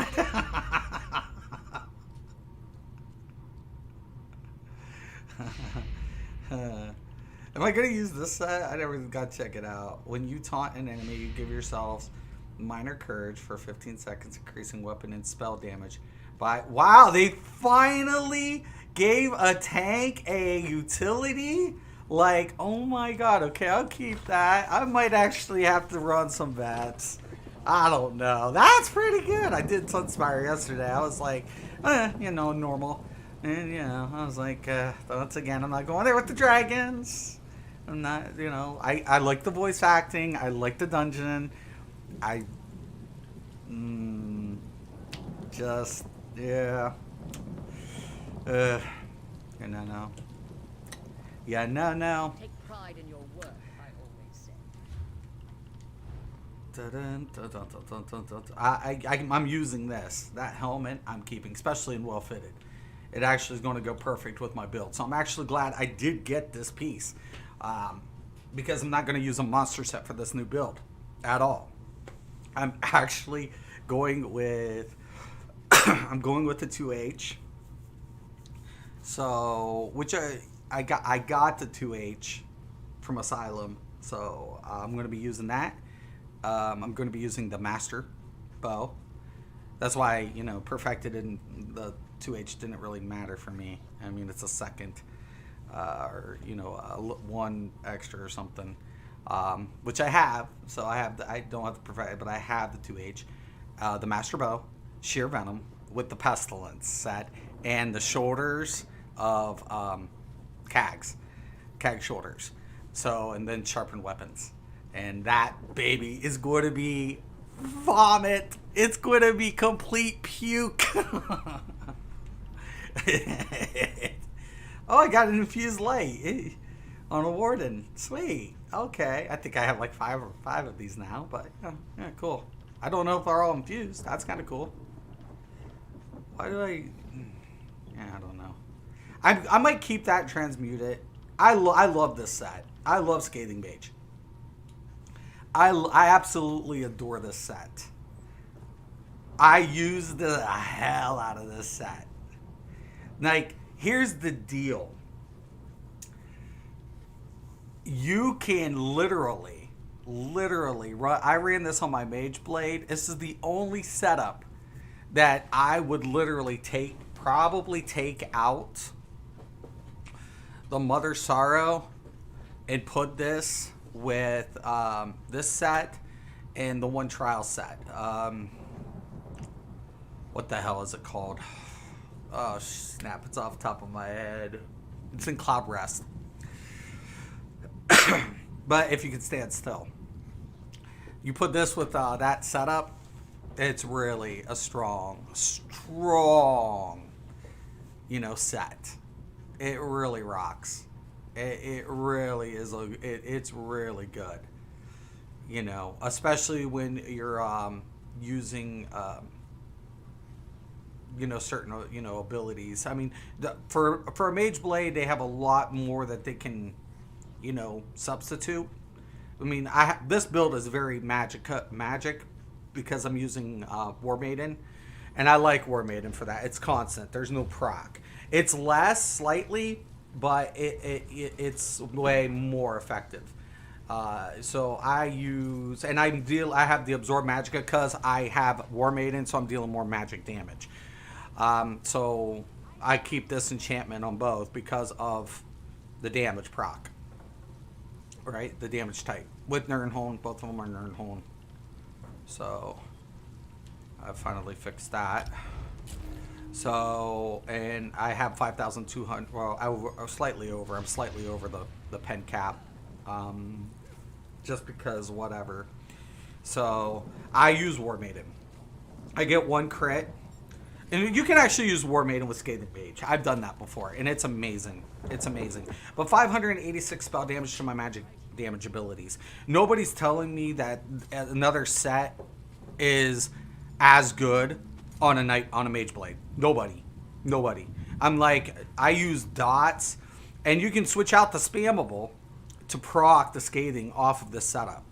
Am I gonna use this set? I never got to check it out. When you taunt an enemy, you give yourselves minor courage for 15 seconds, increasing weapon and spell damage. Wow, they finally gave a tank a utility? Like, oh my god, okay, I'll keep that. I might actually have to run some bats. I don't know. That's pretty good. I did Sunspire yesterday. I was like, you know, normal. And, you know, I was like, once again, I'm not going there with the dragons. I'm not, you know, I like the voice acting. I like the dungeon. Just, yeah. Yeah, no. Yeah, no. Take pride in your work, I always say. Dun, dun, dun, dun, dun, dun, dun, dun. I'm using this. That helmet I'm keeping, especially in well fitted. It actually is going to go perfect with my build. So I'm actually glad I did get this piece, because I'm not going to use a monster set for this new build at all. I'm actually going with I'm going with the 2H. So which I got the 2H from Asylum. So I'm going to be using that. I'm going to be using the Master Bow. That's why, you know, perfected in the 2H didn't really matter for me. I mean, it's a second, or, you know, one extra or something, which I have. So I don't have the perfect, but I have the 2H, the Master Bow, Sheer Venom with the Pestilence set, and the shoulders of Kag's shoulders. So, and then sharpened weapons. And that baby is going to be vomit. It's going to be complete puke. Oh, I got an infused light on a warden. Sweet. Okay. I think I have like five of these now, but yeah, cool. I don't know if they're all infused. That's kind of cool. Why do I... Yeah, I don't know. I might keep that and transmute it. I love this set. I love Scathing Mage. I absolutely adore this set. I use the hell out of this set. Like, here's the deal. You can literally run. I ran this on my Mage Blade. This is the only setup that I would literally probably take out the Mother Sorrow and put this with this set and the one trial set. What the hell is it called? Oh snap, it's off the top of my head. It's in Cloud Rest. But if you can stand still, you put this with that setup, it's really a strong, you know, set. It really rocks. It really is. It's really good. You know, especially when you're using you know, certain, you know, abilities. I mean, for a Mage Blade, they have a lot more that they can, you know, substitute. I mean, this build is very magic because I'm using War Maiden, and I like War Maiden for that. It's constant. There's no proc. It's less slightly, but it's way more effective. So I use, and I have the Absorb Magicka because I have War Maiden, so I'm dealing more magic damage. So I keep this enchantment on both because of the damage proc. Right? The damage type. With Nirnholm, both of them are Nirnholm. So I finally fixed that. So, and I have 5,200, well, I'm slightly over the pen cap, just because whatever. So, I use War Maiden. I get one crit, and you can actually use War Maiden with Scathing Mage. I've done that before, and it's amazing. It's amazing. But 586 spell damage to my magic damage abilities. Nobody's telling me that another set is as good on a Mage Blade. Nobody. I'm like, I use dots, and you can switch out the spammable to proc the scathing off of this setup.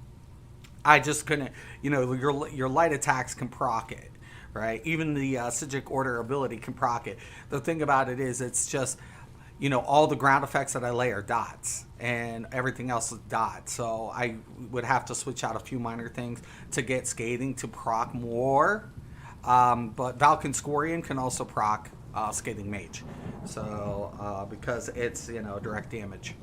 I just couldn't, you know, your light attacks can proc it, right? Even the Sigic Order ability can proc it. The thing about it is, it's just, you know, all the ground effects that I lay are dots, and everything else is dots. So I would have to switch out a few minor things to get scathing to proc more. But Valken Scorian can also proc Scathing Mage, so because it's, you know, direct damage.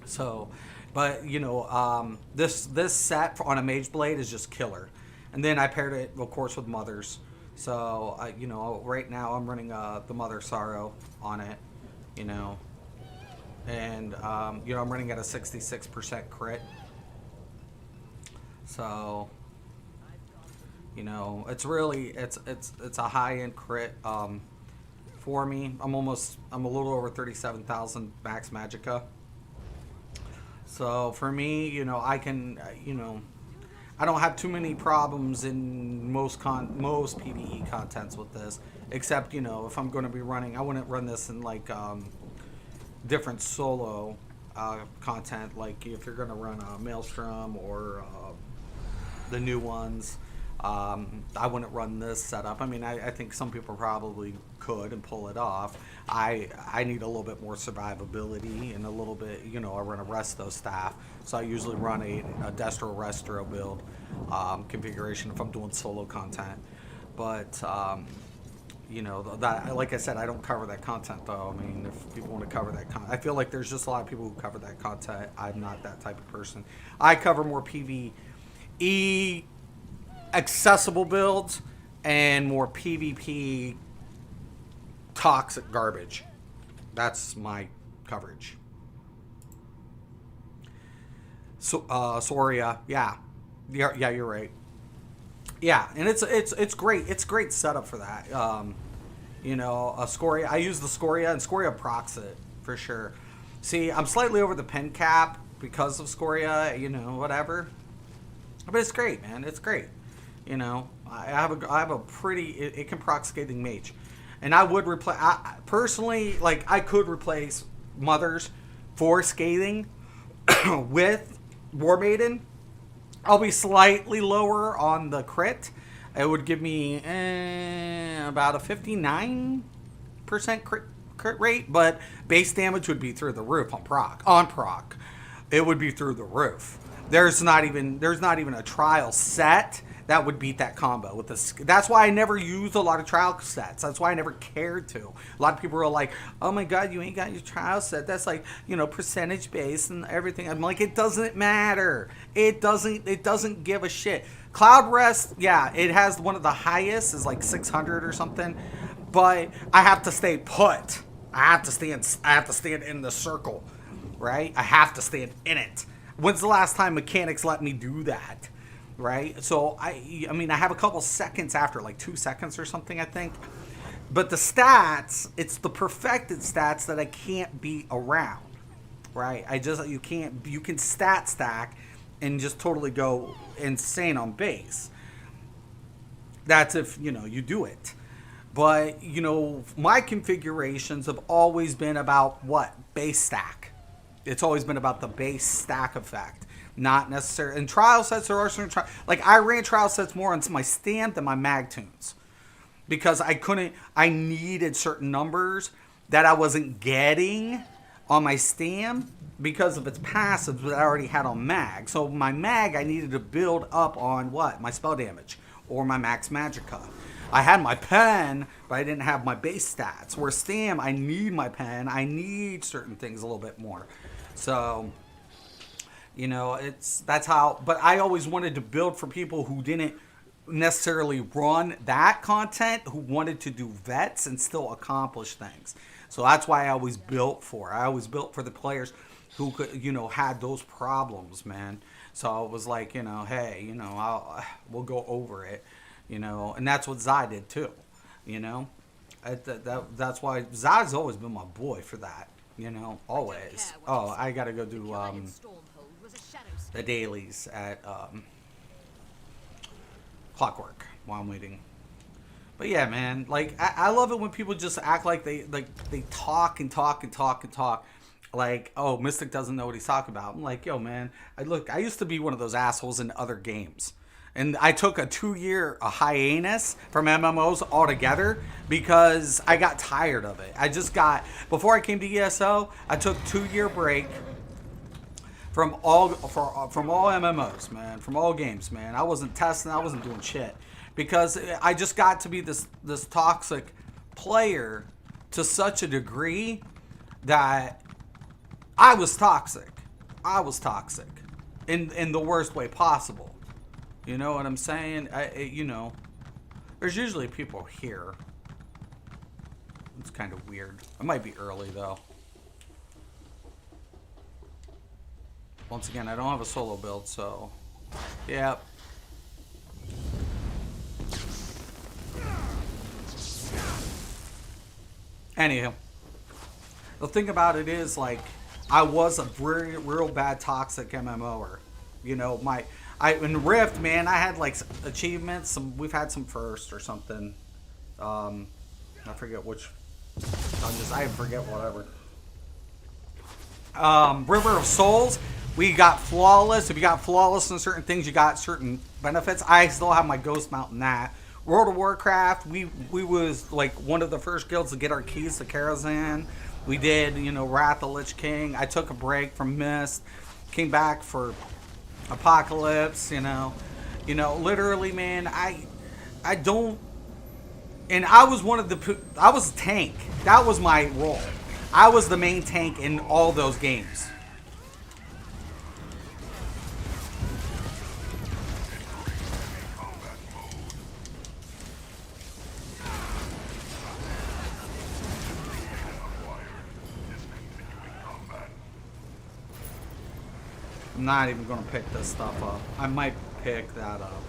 So, but you know, this set on a Mage Blade is just killer. And then I paired it, of course, with Mothers. So you know, right now I'm running the Mother Sorrow on it, you know, and you know, I'm running at a 66% crit. So, you know, it's really it's a high end crit for me. I'm a little over 37,000 max magicka. So for me, you know, I can, you know, I don't have too many problems in most PvE contents with this, except, you know, if I'm going to be running, I wouldn't run this in like different solo content, like if you're going to run Maelstrom or the new ones. I wouldn't run this setup. I mean, I think some people probably could and pull it off. I need a little bit more survivability and a little bit, you know, I run a resto staff. So I usually run a Destro Restro build configuration if I'm doing solo content. But, you know, that, like I said, I don't cover that content though. I mean, if people want to cover that content, I feel like there's just a lot of people who cover that content. I'm not that type of person. I cover more PvE accessible builds and more PvP toxic garbage. That's my coverage. So Soria, yeah, you're right. Yeah, and it's great. It's a great setup for that. You know, Scoria. I use the Scoria, and Scoria procs it for sure. See, I'm slightly over the pen cap because of Scoria. You know, whatever. But it's great, man. It's great. You know, I have a pretty, it can proc Scathing Mage. And I would replace, personally, like, I could replace Mothers for Scathing with War Maiden. I'll be slightly lower on the crit. It would give me about a 59% crit rate, but base damage would be through the roof on proc. It would be through the roof. There's not even a trial set that would beat that combo with this. That's why I never used a lot of trial sets. That's why I never cared to. A lot of people are like, "Oh my God, you ain't got your trial set. That's like, you know, percentage based and everything." I'm like, it doesn't matter. It doesn't give a shit. Cloud Rest, yeah, it has one of the highest, is like 600 or something, but I have to stay put. I have to stand in the circle, right? I have to stand in it. When's the last time mechanics let me do that? Right? So, I mean, I have a couple seconds after, like 2 seconds or something, I think. But the stats, it's the perfected stats that I can't beat around. Right? You can stat stack and just totally go insane on base. That's if, you know, you do it. But, you know, my configurations have always been about what? Base stack. It's always been about the base stack effect. Not necessarily. In trial sets, there are certain like I ran trial sets more on my stamp than my mag tunes. Because I needed certain numbers that I wasn't getting on my stam because of its passives that I already had on mag. So my mag I needed to build up on what? My spell damage or my max magicka. I had my pen, but I didn't have my base stats. Where stam, I need my pen. I need certain things a little bit more. So, you know, that's how, but I always wanted to build for people who didn't necessarily run that content, who wanted to do vets and still accomplish things. So that's why I always built for. I always built for the players who could, you know, had those problems, man. So it was like, you know, hey, you know, we'll go over it, you know, and that's what Zai did too, you know. That's why Zai's always been my boy for that. You know, always. Oh, I gotta go do the dailies at Clockwork while I'm waiting. But yeah, man, like I love it when people just act like they talk and talk and talk and talk. Like, oh, Mystic doesn't know what he's talking about. I'm like, yo, man, I used to be one of those assholes in other games. And I took a 2-year hiatus from MMOs altogether because I got tired of it. Before I came to ESO, I took a 2-year break from all MMOs, man, from all games, man. I wasn't testing, I wasn't doing shit. Because I just got to be this toxic player to such a degree that I was toxic. I was toxic in the worst way possible. You know what I'm saying? You know, there's usually people here. It's kind of weird. It might be early, though. Once again, I don't have a solo build, so... Yep. Anyhow, the thing about it is, like, I was a real bad toxic MMOer. You know, in Rift, man, I had like achievements. We've had some first or something. I forget which dungeons. I forget whatever. River of Souls, we got flawless. If you got flawless in certain things, you got certain benefits. I still have my ghost mount in that. World of Warcraft, we was like one of the first guilds to get our keys to Karazhan. We did, you know, Wrath of Lich King. I took a break from Mist, came back for Apocalypse. You know, literally, man. I don't. And I was I was a tank. That was my role. I was the main tank in all those games. I'm not even going to pick this stuff up. I might pick that up.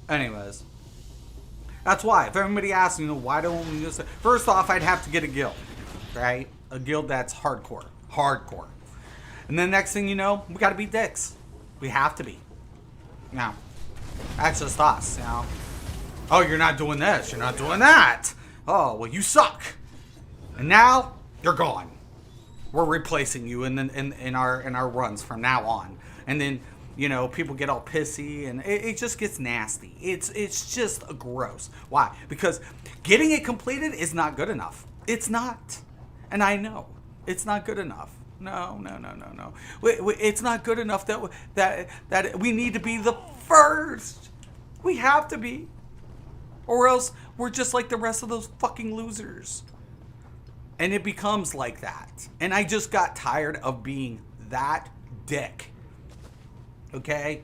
Anyways. That's why. If everybody asks, you know, why don't we just... First off, I'd have to get a guild. Right? A guild that's hardcore. Hardcore. And then next thing you know, we got to be dicks. We have to be. Now, that's just us, you know. Oh, you're not doing this. You're not doing that. Oh, well, you suck. And now, you're gone. We're replacing you in our runs from now on. And then, you know, people get all pissy, and it just gets nasty. It's just gross. Why? Because getting it completed is not good enough. It's not. And I know. It's not good enough. No. It's not good enough that we need to be the first. We have to be. Or else we're just like the rest of those fucking losers. And it becomes like that. And I just got tired of being that dick. Okay?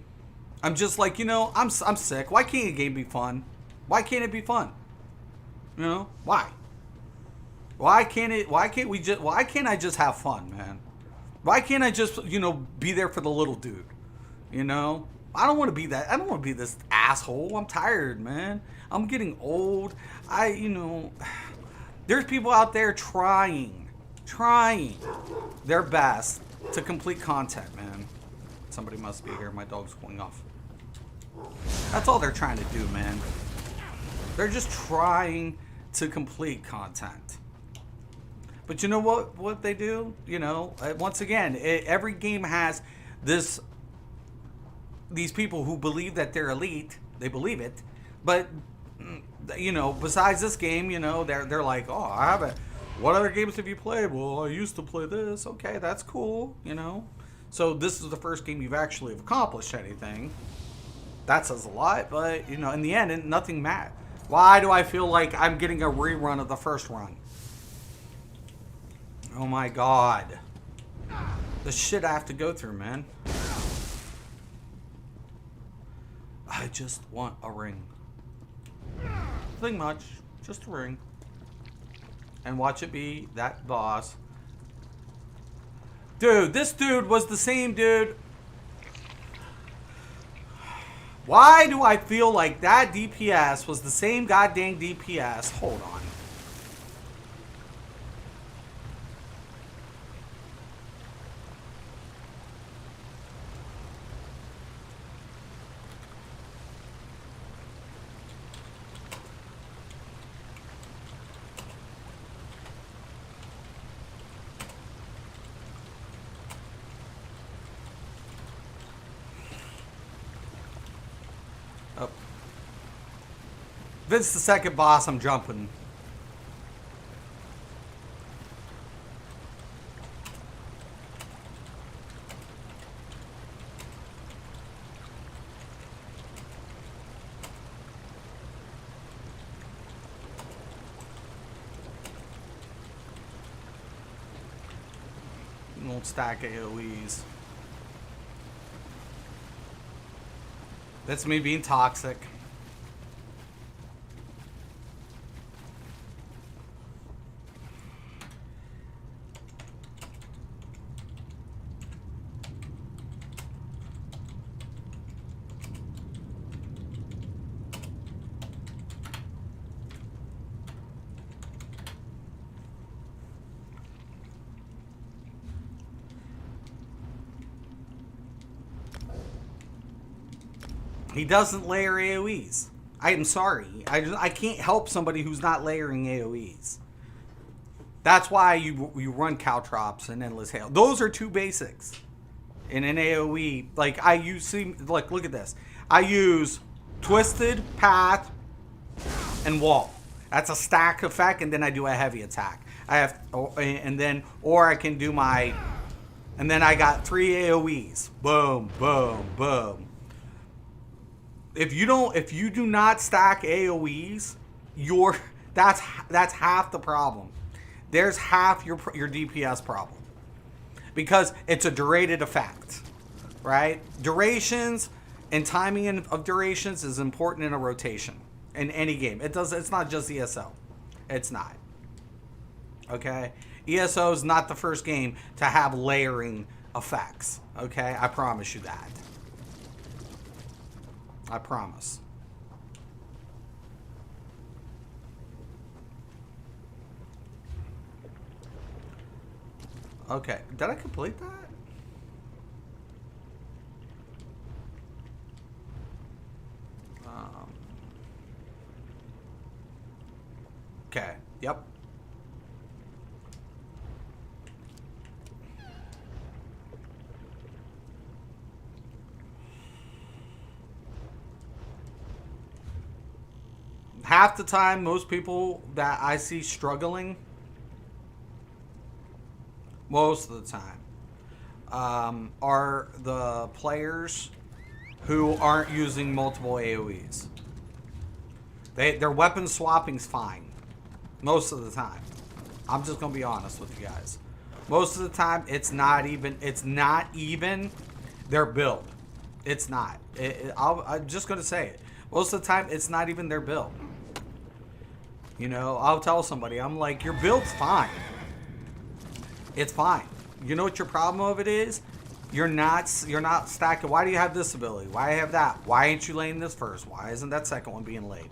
I'm just like, you know, I'm sick. Why can't a game be fun? Why can't it be fun? You know? Why? Why can't I just have fun, man? Why can't I just, you know, be there for the little dude? You know? I don't want to be that. I don't want to be this asshole. I'm tired, man. I'm getting old. You know, there's people out there trying their best to complete content, man. Somebody must be here. My dog's going off. That's all they're trying to do, man. They're just trying to complete content. But you know what they do? You know, once again, every game has these people who believe that they're elite. They believe it. But, you know, besides this game, you know, they're like, oh, I haven't. What other games have you played? Well, I used to play this. Okay, that's cool, you know. So this is the first game you've actually accomplished anything. That says a lot, but, you know, in the end, nothing matters. Why do I feel like I'm getting a rerun of the first run? Oh my god. The shit I have to go through, man. I just want a ring. Nothing much. Just a ring. And watch it be that boss. Dude, this dude was the same dude. Why do I feel like that DPS was the same goddamn DPS? Hold on. If it's the second boss, I'm jumping. Won't stack AoEs. That's me being toxic. He doesn't layer AoEs. I am sorry. I can't help somebody who's not layering AoEs. That's why you run Caltrops and Endless Hail. Those are two basics. In an AoE, like I use, see, like look at this. I use Twisted, Path, and Wall. That's a stack effect, and then I do a heavy attack. I have, and then, or I can do my, and then I got 3 AoEs. Boom, boom, boom. If you do not stack AoEs, that's half the problem. There's half your DPS problem. Because it's a durated effect, right? Durations and timing of durations is important in a rotation in any game. It's not just ESO. It's not. Okay? ESO is not the first game to have layering effects. Okay? I promise you that. I promise. Okay, did I complete that? Okay, yep. Half the time, most people that I see struggling, most of the time, are the players who aren't using multiple AoEs. Their weapon swapping's fine. Most of the time. I'm just gonna be honest with you guys. Most of the time, it's not even their build. It's not. I'm just gonna say it. Most of the time, it's not even their build. You know, I'll tell somebody, I'm like, your build's fine. It's fine. You know what your problem of it is? You're not stacking. Why do you have this ability? Why do you have that? Why ain't you laying this first? Why isn't that second one being laid?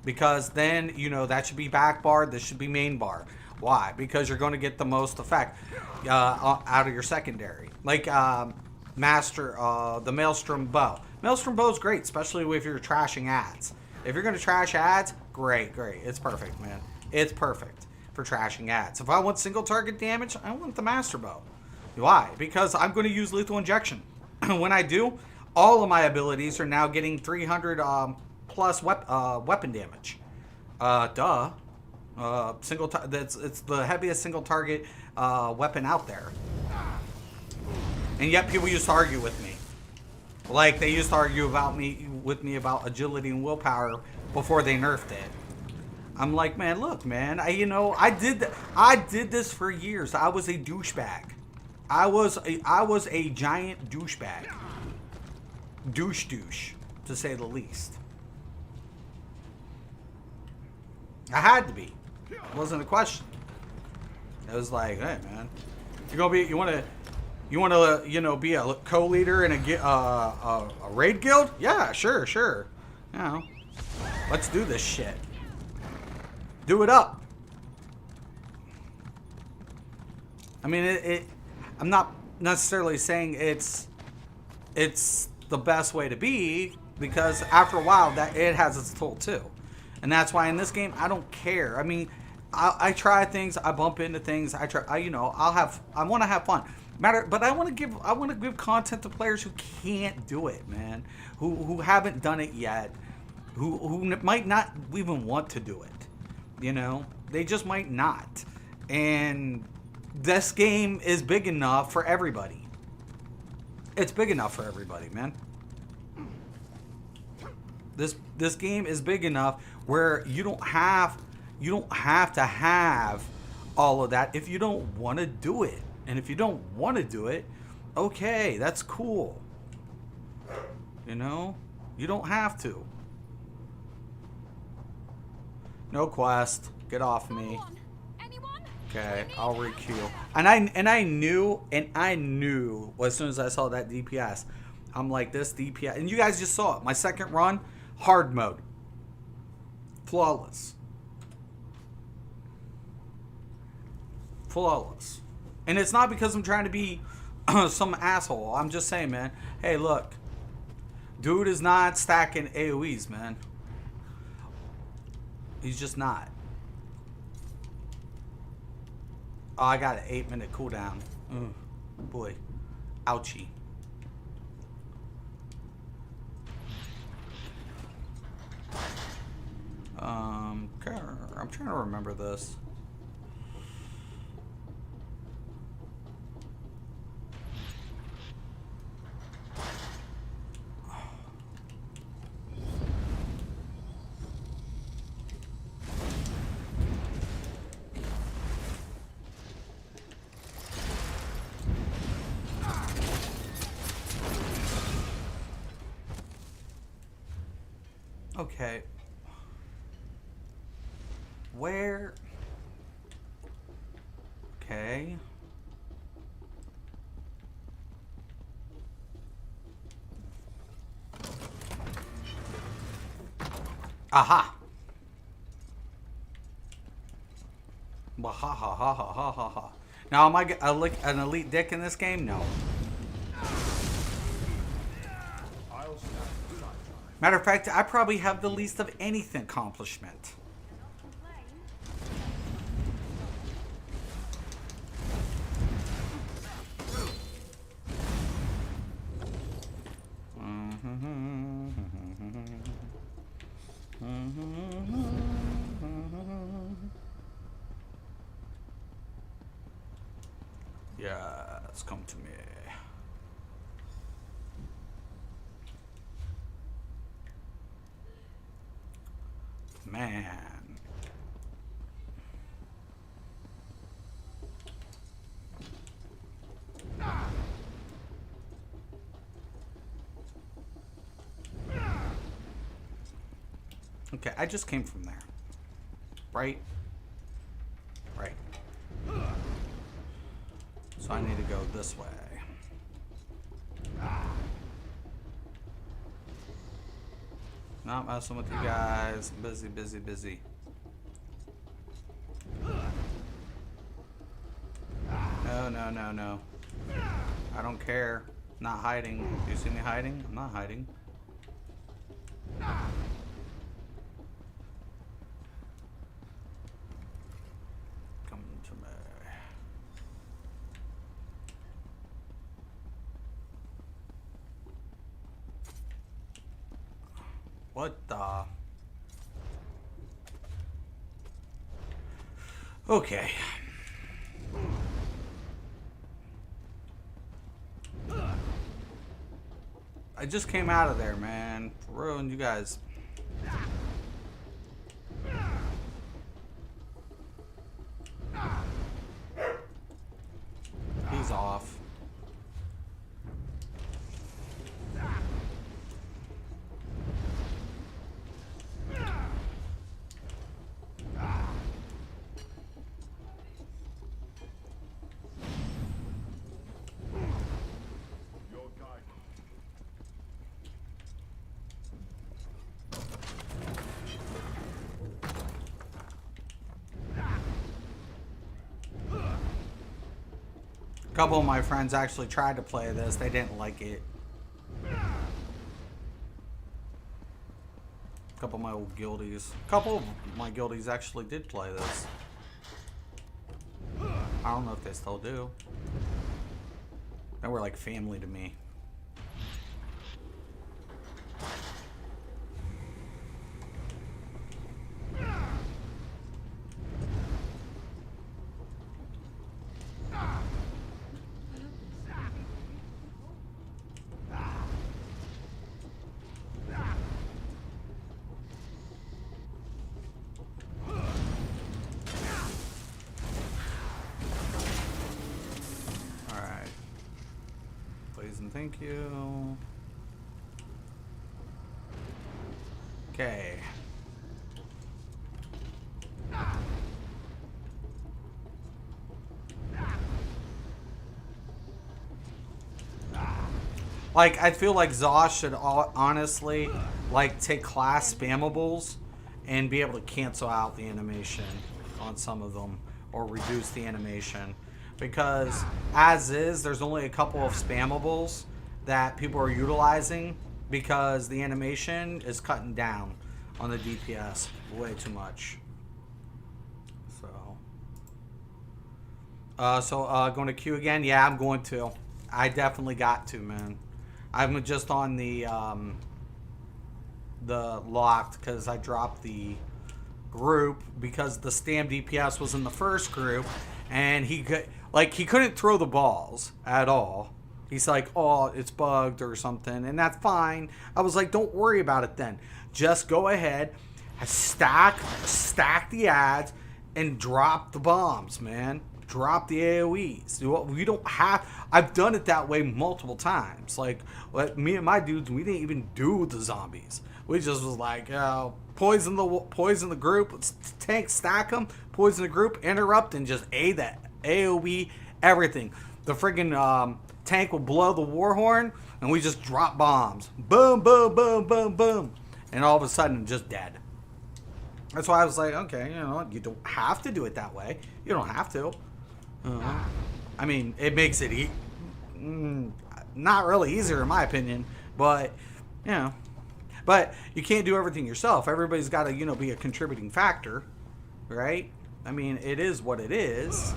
Because then, you know, that should be back barred. This should be main bar. Why? Because you're going to get the most effect out of your secondary. Like the Maelstrom Bow. Maelstrom Bow is great, especially if you're trashing ads. If you're going to trash ads, great. It's perfect, man. It's perfect for trashing ads. If I want single target damage, I want the Master Bow. Why? Because I'm going to use lethal injection. When I do, all of my abilities are now getting 300 plus weapon damage. It's the heaviest single target weapon out there. And yet people used to argue with me. Like they used to argue with me about agility and willpower before they nerfed it. I'm like, man, look, man, I did this for years. I was a douchebag. I was a giant douchebag. Douche, to say the least. I had to be. It wasn't a question. It was like, hey, man, you want to be a co-leader in a raid guild? Yeah, sure. You know, let's do this shit. Do it up. I mean, I'm not necessarily saying it's the best way to be, because after a while that it has its toll too. And that's why in this game I don't care. I mean, I try things, I bump into things, I want to have fun. But I want to give content to players who can't do it, man. Who haven't done it yet. Who might not even want to do it. You know, they just might not. And this game is big enough for everybody. It's big enough for everybody, man. This game is big enough where you don't have to have all of that if you don't want to do it. And if you don't want to do it, okay, that's cool. You know, you don't have to. No quest. Get off me. Anyone? Okay, I'll requeue. And I knew as soon as I saw that DPS, I'm like, this DPS, and you guys just saw it. My second run, hard mode. Flawless. And it's not because I'm trying to be some asshole. I'm just saying, man, hey, look. Dude is not stacking AoEs, man. He's just not. Oh, I got an 8-minute cooldown. Boy. Ouchie. I'm trying to remember this. Okay. Where? Okay. Aha! Bah ha ha ha ha ha ha ha. Now, am I an elite dick in this game? No. Matter of fact, I probably have the least of anything accomplishment. Yes, come to me. Man. Okay, I just came from there. Right? Right. So I need to go this way. Not messing with you guys. Busy, busy, busy. No, no, no, no. I don't care. Not hiding. Do you see me hiding? I'm not hiding. Come to me. What the? Okay. I just came out of there, man. For real, and you guys. He's off. A couple of my friends actually tried to play this. They didn't like it. A couple of my old guildies. A couple of my guildies actually did play this. I don't know if they still do. They were like family to me. Thank you. Okay. Like, I feel like Zosh should honestly, like, take class spammables and be able to cancel out the animation on some of them or reduce the animation. Because, as is, there's only a couple of spammables that people are utilizing because the animation is cutting down on the DPS way too much. So, going to queue again? Yeah, I'm going to. I definitely got to, man. I'm just on the locked because I dropped the group because the Stam DPS was in the first group, and he couldn't throw the balls at all. He's like, oh, it's bugged or something, and that's fine. I was like, don't worry about it then. Just go ahead, stack the ads, and drop the bombs, man. Drop the AoEs. We don't have. I've done it that way multiple times. Like me and my dudes, we didn't even do the zombies. We just was like, poison the group, tank stack them, poison the group, interrupt, and just AoE everything. The friggin' tank will blow the war horn, and we just drop bombs. Boom, boom, boom, boom, boom, and all of a sudden, just dead. That's why I was like, okay, you don't have to do it that way. You don't have to. I mean, it makes it not really easier in my opinion, but but you can't do everything yourself. Everybody's got to be a contributing factor, right? I mean, it is what it is.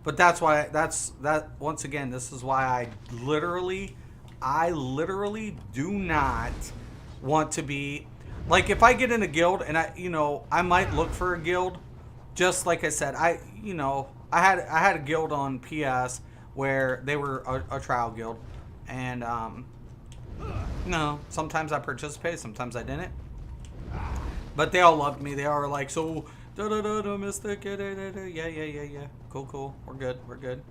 But that's why once again, this is why I literally do not want to be. Like, if I get in a guild and I might look for a guild, just like I said, I had a guild on PS where they were a trial guild, and sometimes I participated, sometimes I didn't, but they all loved me. They all were like, so Mystic, yeah, cool, we're good,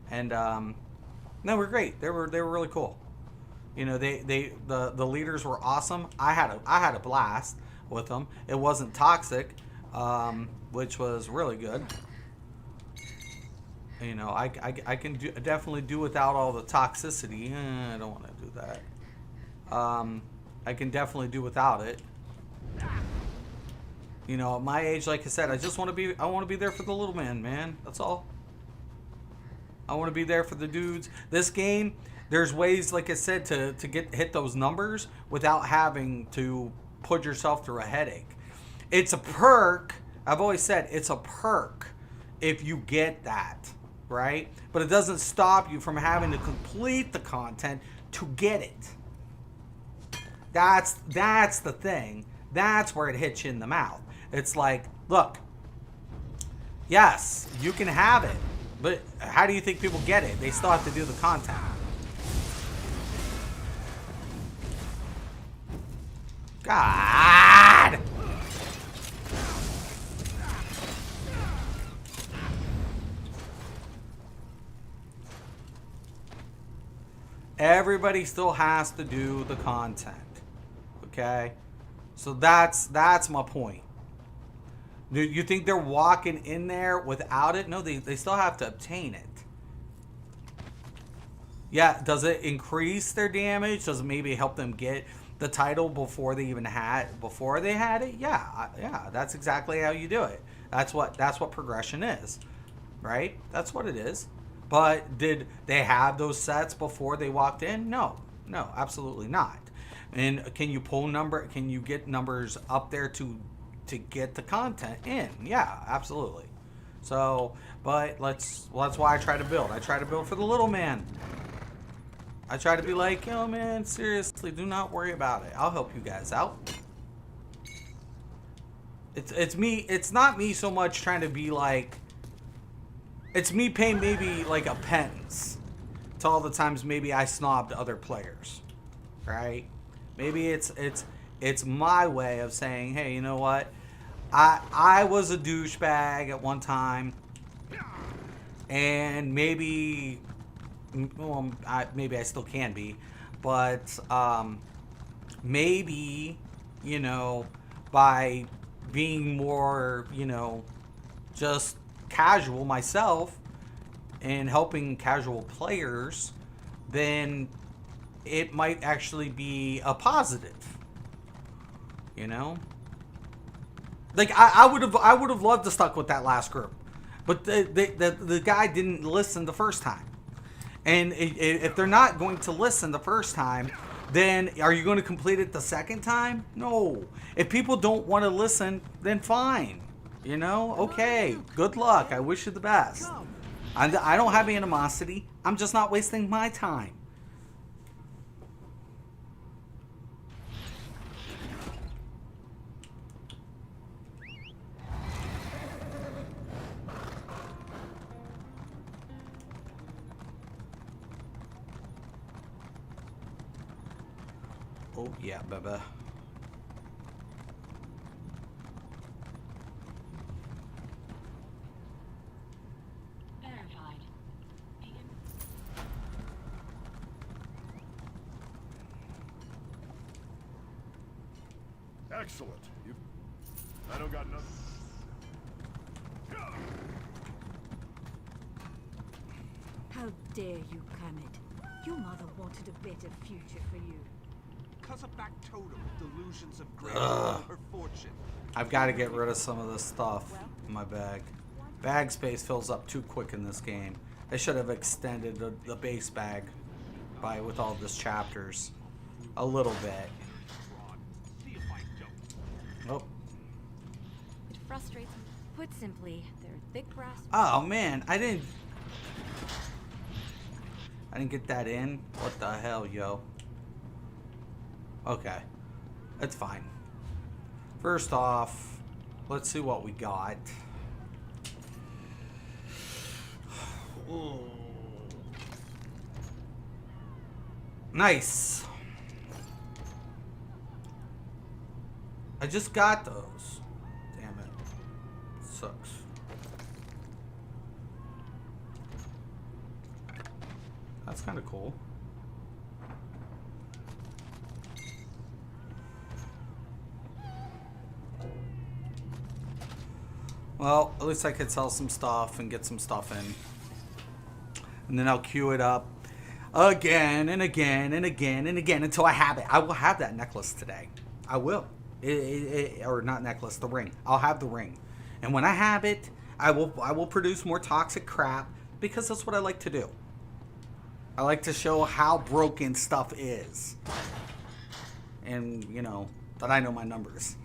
and no, we're great. They were really cool. The leaders were awesome. I had a blast with them. It wasn't toxic, which was really good. I can definitely do without all the toxicity. I don't want to do that. I can definitely do without it. At my age, like I said, I want to be there for the little man. That's all. I want to be there for the dudes. This game, there's ways, like I said, to hit those numbers without having to put yourself through a headache. It's a perk. I've always said it's a perk if you get that, right? But it doesn't stop you from having to complete the content to get it. That's the thing. That's where it hits you in the mouth. It's like, look, yes, you can have it, but how do you think people get it? They still have to do the content. God! Everybody still has to do the content. Okay? So that's my point. Do you think they're walking in there without it? No, they still have to obtain it. Yeah, does it increase their damage? Does it maybe help them get the title before they had it? Yeah, that's exactly how you do it. That's what progression is, right? That's what it is. But did they have those sets before they walked in? No, absolutely not. And can you get numbers up there to get the content in? Yeah, absolutely. So, but that's why I try to build. I try to build for the little man. I try to be like, yo, man, seriously, do not worry about it. I'll help you guys out. It's me. It's not me so much trying to be like. It's me paying maybe like a penance to all the times maybe I snobbed other players, right? Maybe it's my way of saying, hey, you know what? I was a douchebag at one time, and maybe I still can be, but maybe, by being more, just casual myself and helping casual players, then it might actually be a positive, Like I would have loved to stuck with that last group, but the guy didn't listen the first time. And if they're not going to listen the first time, then are you going to complete it the second time? No. If people don't want to listen, then fine. You know, okay, good luck. I wish you the best. I don't have animosity. I'm just not wasting my time. Oh, yeah, baby. Verified. Excellent. I don't got nothing. How dare you, Kermit? Your mother wanted a better future for you. Because of back totem delusions of great her fortune. I've got to get rid of some of this stuff in my bag. Bag space fills up too quick in this game. They should have extended the base bag with all this chapters a little bit. See if I don't. Oh. It frustrates me. Put simply, they're thick brass. Oh man, I didn't get that in. What the hell, yo? Okay. That's fine. First off, let's see what we got. Ooh. Nice. I just got those. Damn it. Sucks. That's kind of cool. Well, at least I could sell some stuff and get some stuff in. And then I'll queue it up again and again and again and again until I have it. I will have that necklace today. I will. Or not necklace, the ring. I'll have the ring. And when I have it, I will produce more toxic crap because that's what I like to do. I like to show how broken stuff is. And, you know, that I know my numbers.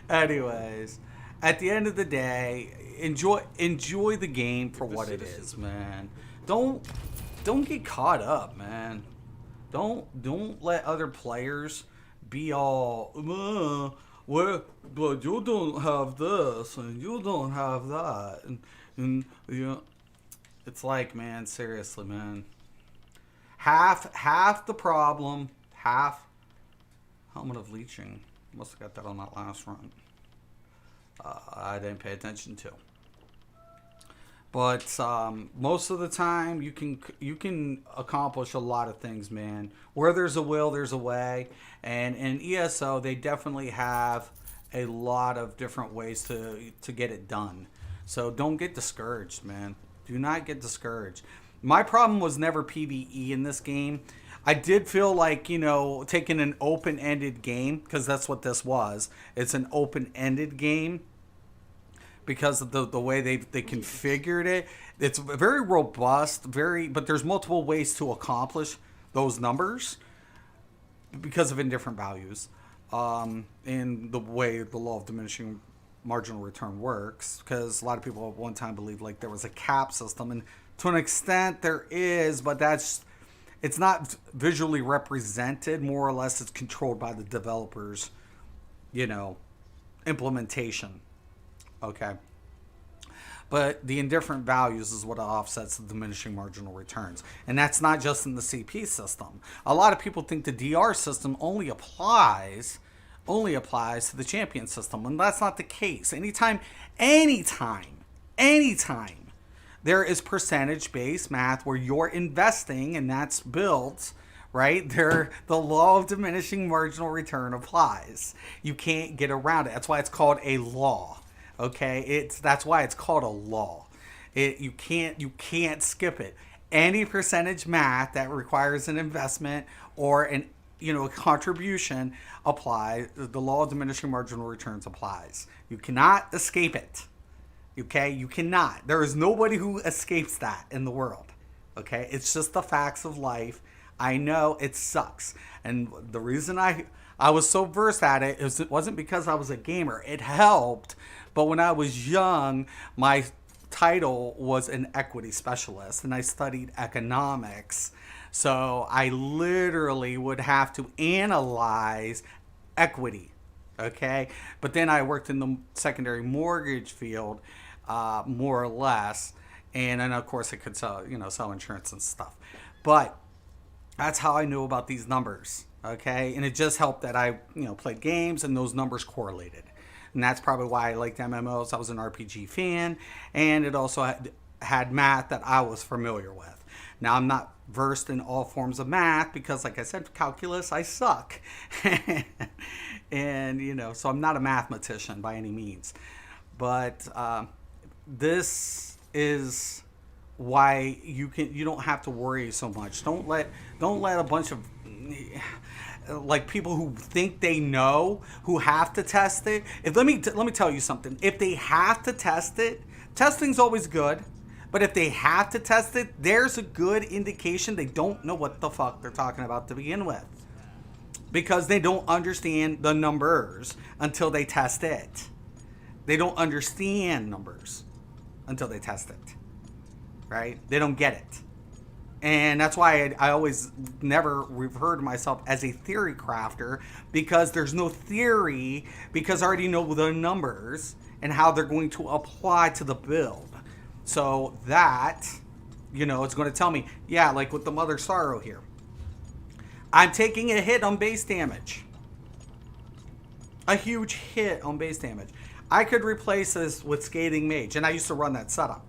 Anyways, at the end of the day, enjoy the game for what it is, man. Don't get caught up, man. Don't let other players be all, but you don't have this and you don't have that, and you know, it's like, man, seriously, man. Half the problem, half helmet of leeching. Must have got that on that last run. I didn't pay attention to. But most of the time, you can accomplish a lot of things, man. Where there's a will, there's a way. And in ESO, they definitely have a lot of different ways to get it done. So don't get discouraged, man. Do not get discouraged. My problem was never PvE in this game. I did feel like, you know, taking an open-ended game, because that's what this was. It's an open-ended game because of the way they configured it. It's very robust, but there's multiple ways to accomplish those numbers because of indifferent values. And the way the law of diminishing marginal return works, because a lot of people at one time believed like there was a cap system, and to an extent there is, but it's not visually represented. More or less, it's controlled by the developers, you know, implementation. Okay. But the indifferent values is what offsets the diminishing marginal returns. And that's not just in the CP system. A lot of people think the DR system only applies to the champion system, and that's not the case. Anytime there is percentage-based math where you're investing, and that's built, right? The law of diminishing marginal return applies. You can't get around it. That's why it's called a law. Okay? That's why it's called a law. You can't skip it. Any percentage math that requires an investment or contribution applies. The law of diminishing marginal returns applies. You cannot escape it. Okay? You cannot. There is nobody who escapes that in the world. Okay? It's just the facts of life. I know it sucks. And the reason I was so versed at it wasn't because I was a gamer. It helped. But when I was young, my title was an equity specialist and I studied economics. So I literally would have to analyze equity. Okay? But then I worked in the secondary mortgage field, more or less. And then, of course, I could sell insurance and stuff. But that's how I knew about these numbers. Okay? And it just helped that I, played games and those numbers correlated. And that's probably why I liked MMOs. I was an RPG fan. And it also had math that I was familiar with. Now, I'm not versed in all forms of math because, like I said, calculus, I suck. And, so I'm not a mathematician by any means. But this is why you don't have to worry so much. Don't let a bunch of people who think they know, who have to test it. Let me tell you something. If they have to test it, testing's always good. But if they have to test it, there's a good indication they don't know what the fuck they're talking about to begin with. Because they don't understand the numbers until they test it. They don't understand numbers until they test it. Right? They don't get it. And that's why I always never referred to myself as a theory crafter, because there's no theory, because I already know the numbers and how they're going to apply to the build. So that, it's going to tell me, yeah, like with the Mother Sorrow here. I'm taking a hit on base damage. A huge hit on base damage. I could replace this with Scathing Mage, and I used to run that setup.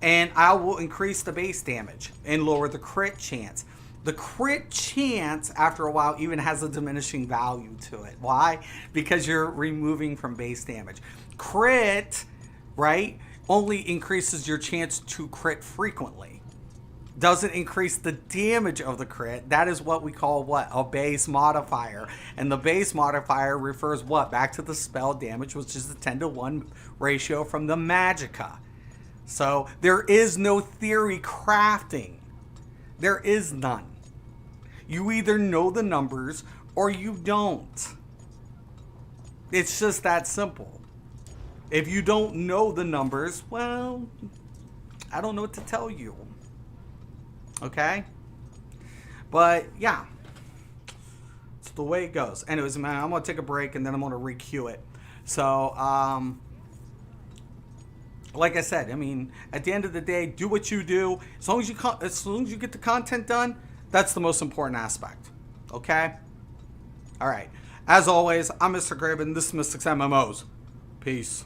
And I will increase the base damage and lower the crit chance. The crit chance, after a while, even has a diminishing value to it. Why? Because you're removing from base damage. Crit, right, only increases your chance to crit frequently. Doesn't increase the damage of the crit. That is what we call a base modifier. And the base modifier refers back to the spell damage, which is the 10-to-1 ratio from the Magicka. So there is no theory crafting. There is none. You either know the numbers or you don't. It's just that simple. If you don't know the numbers, well, I don't know what to tell you. Okay? But yeah, it's the way it goes. Anyways, man, I'm going to take a break and then I'm going to re-queue it. So, like I said, at the end of the day, do what you do. As long as you get the content done, that's the most important aspect. Okay? All right. As always, I'm Mr. Graben. This is Mystics MMOs. Peace.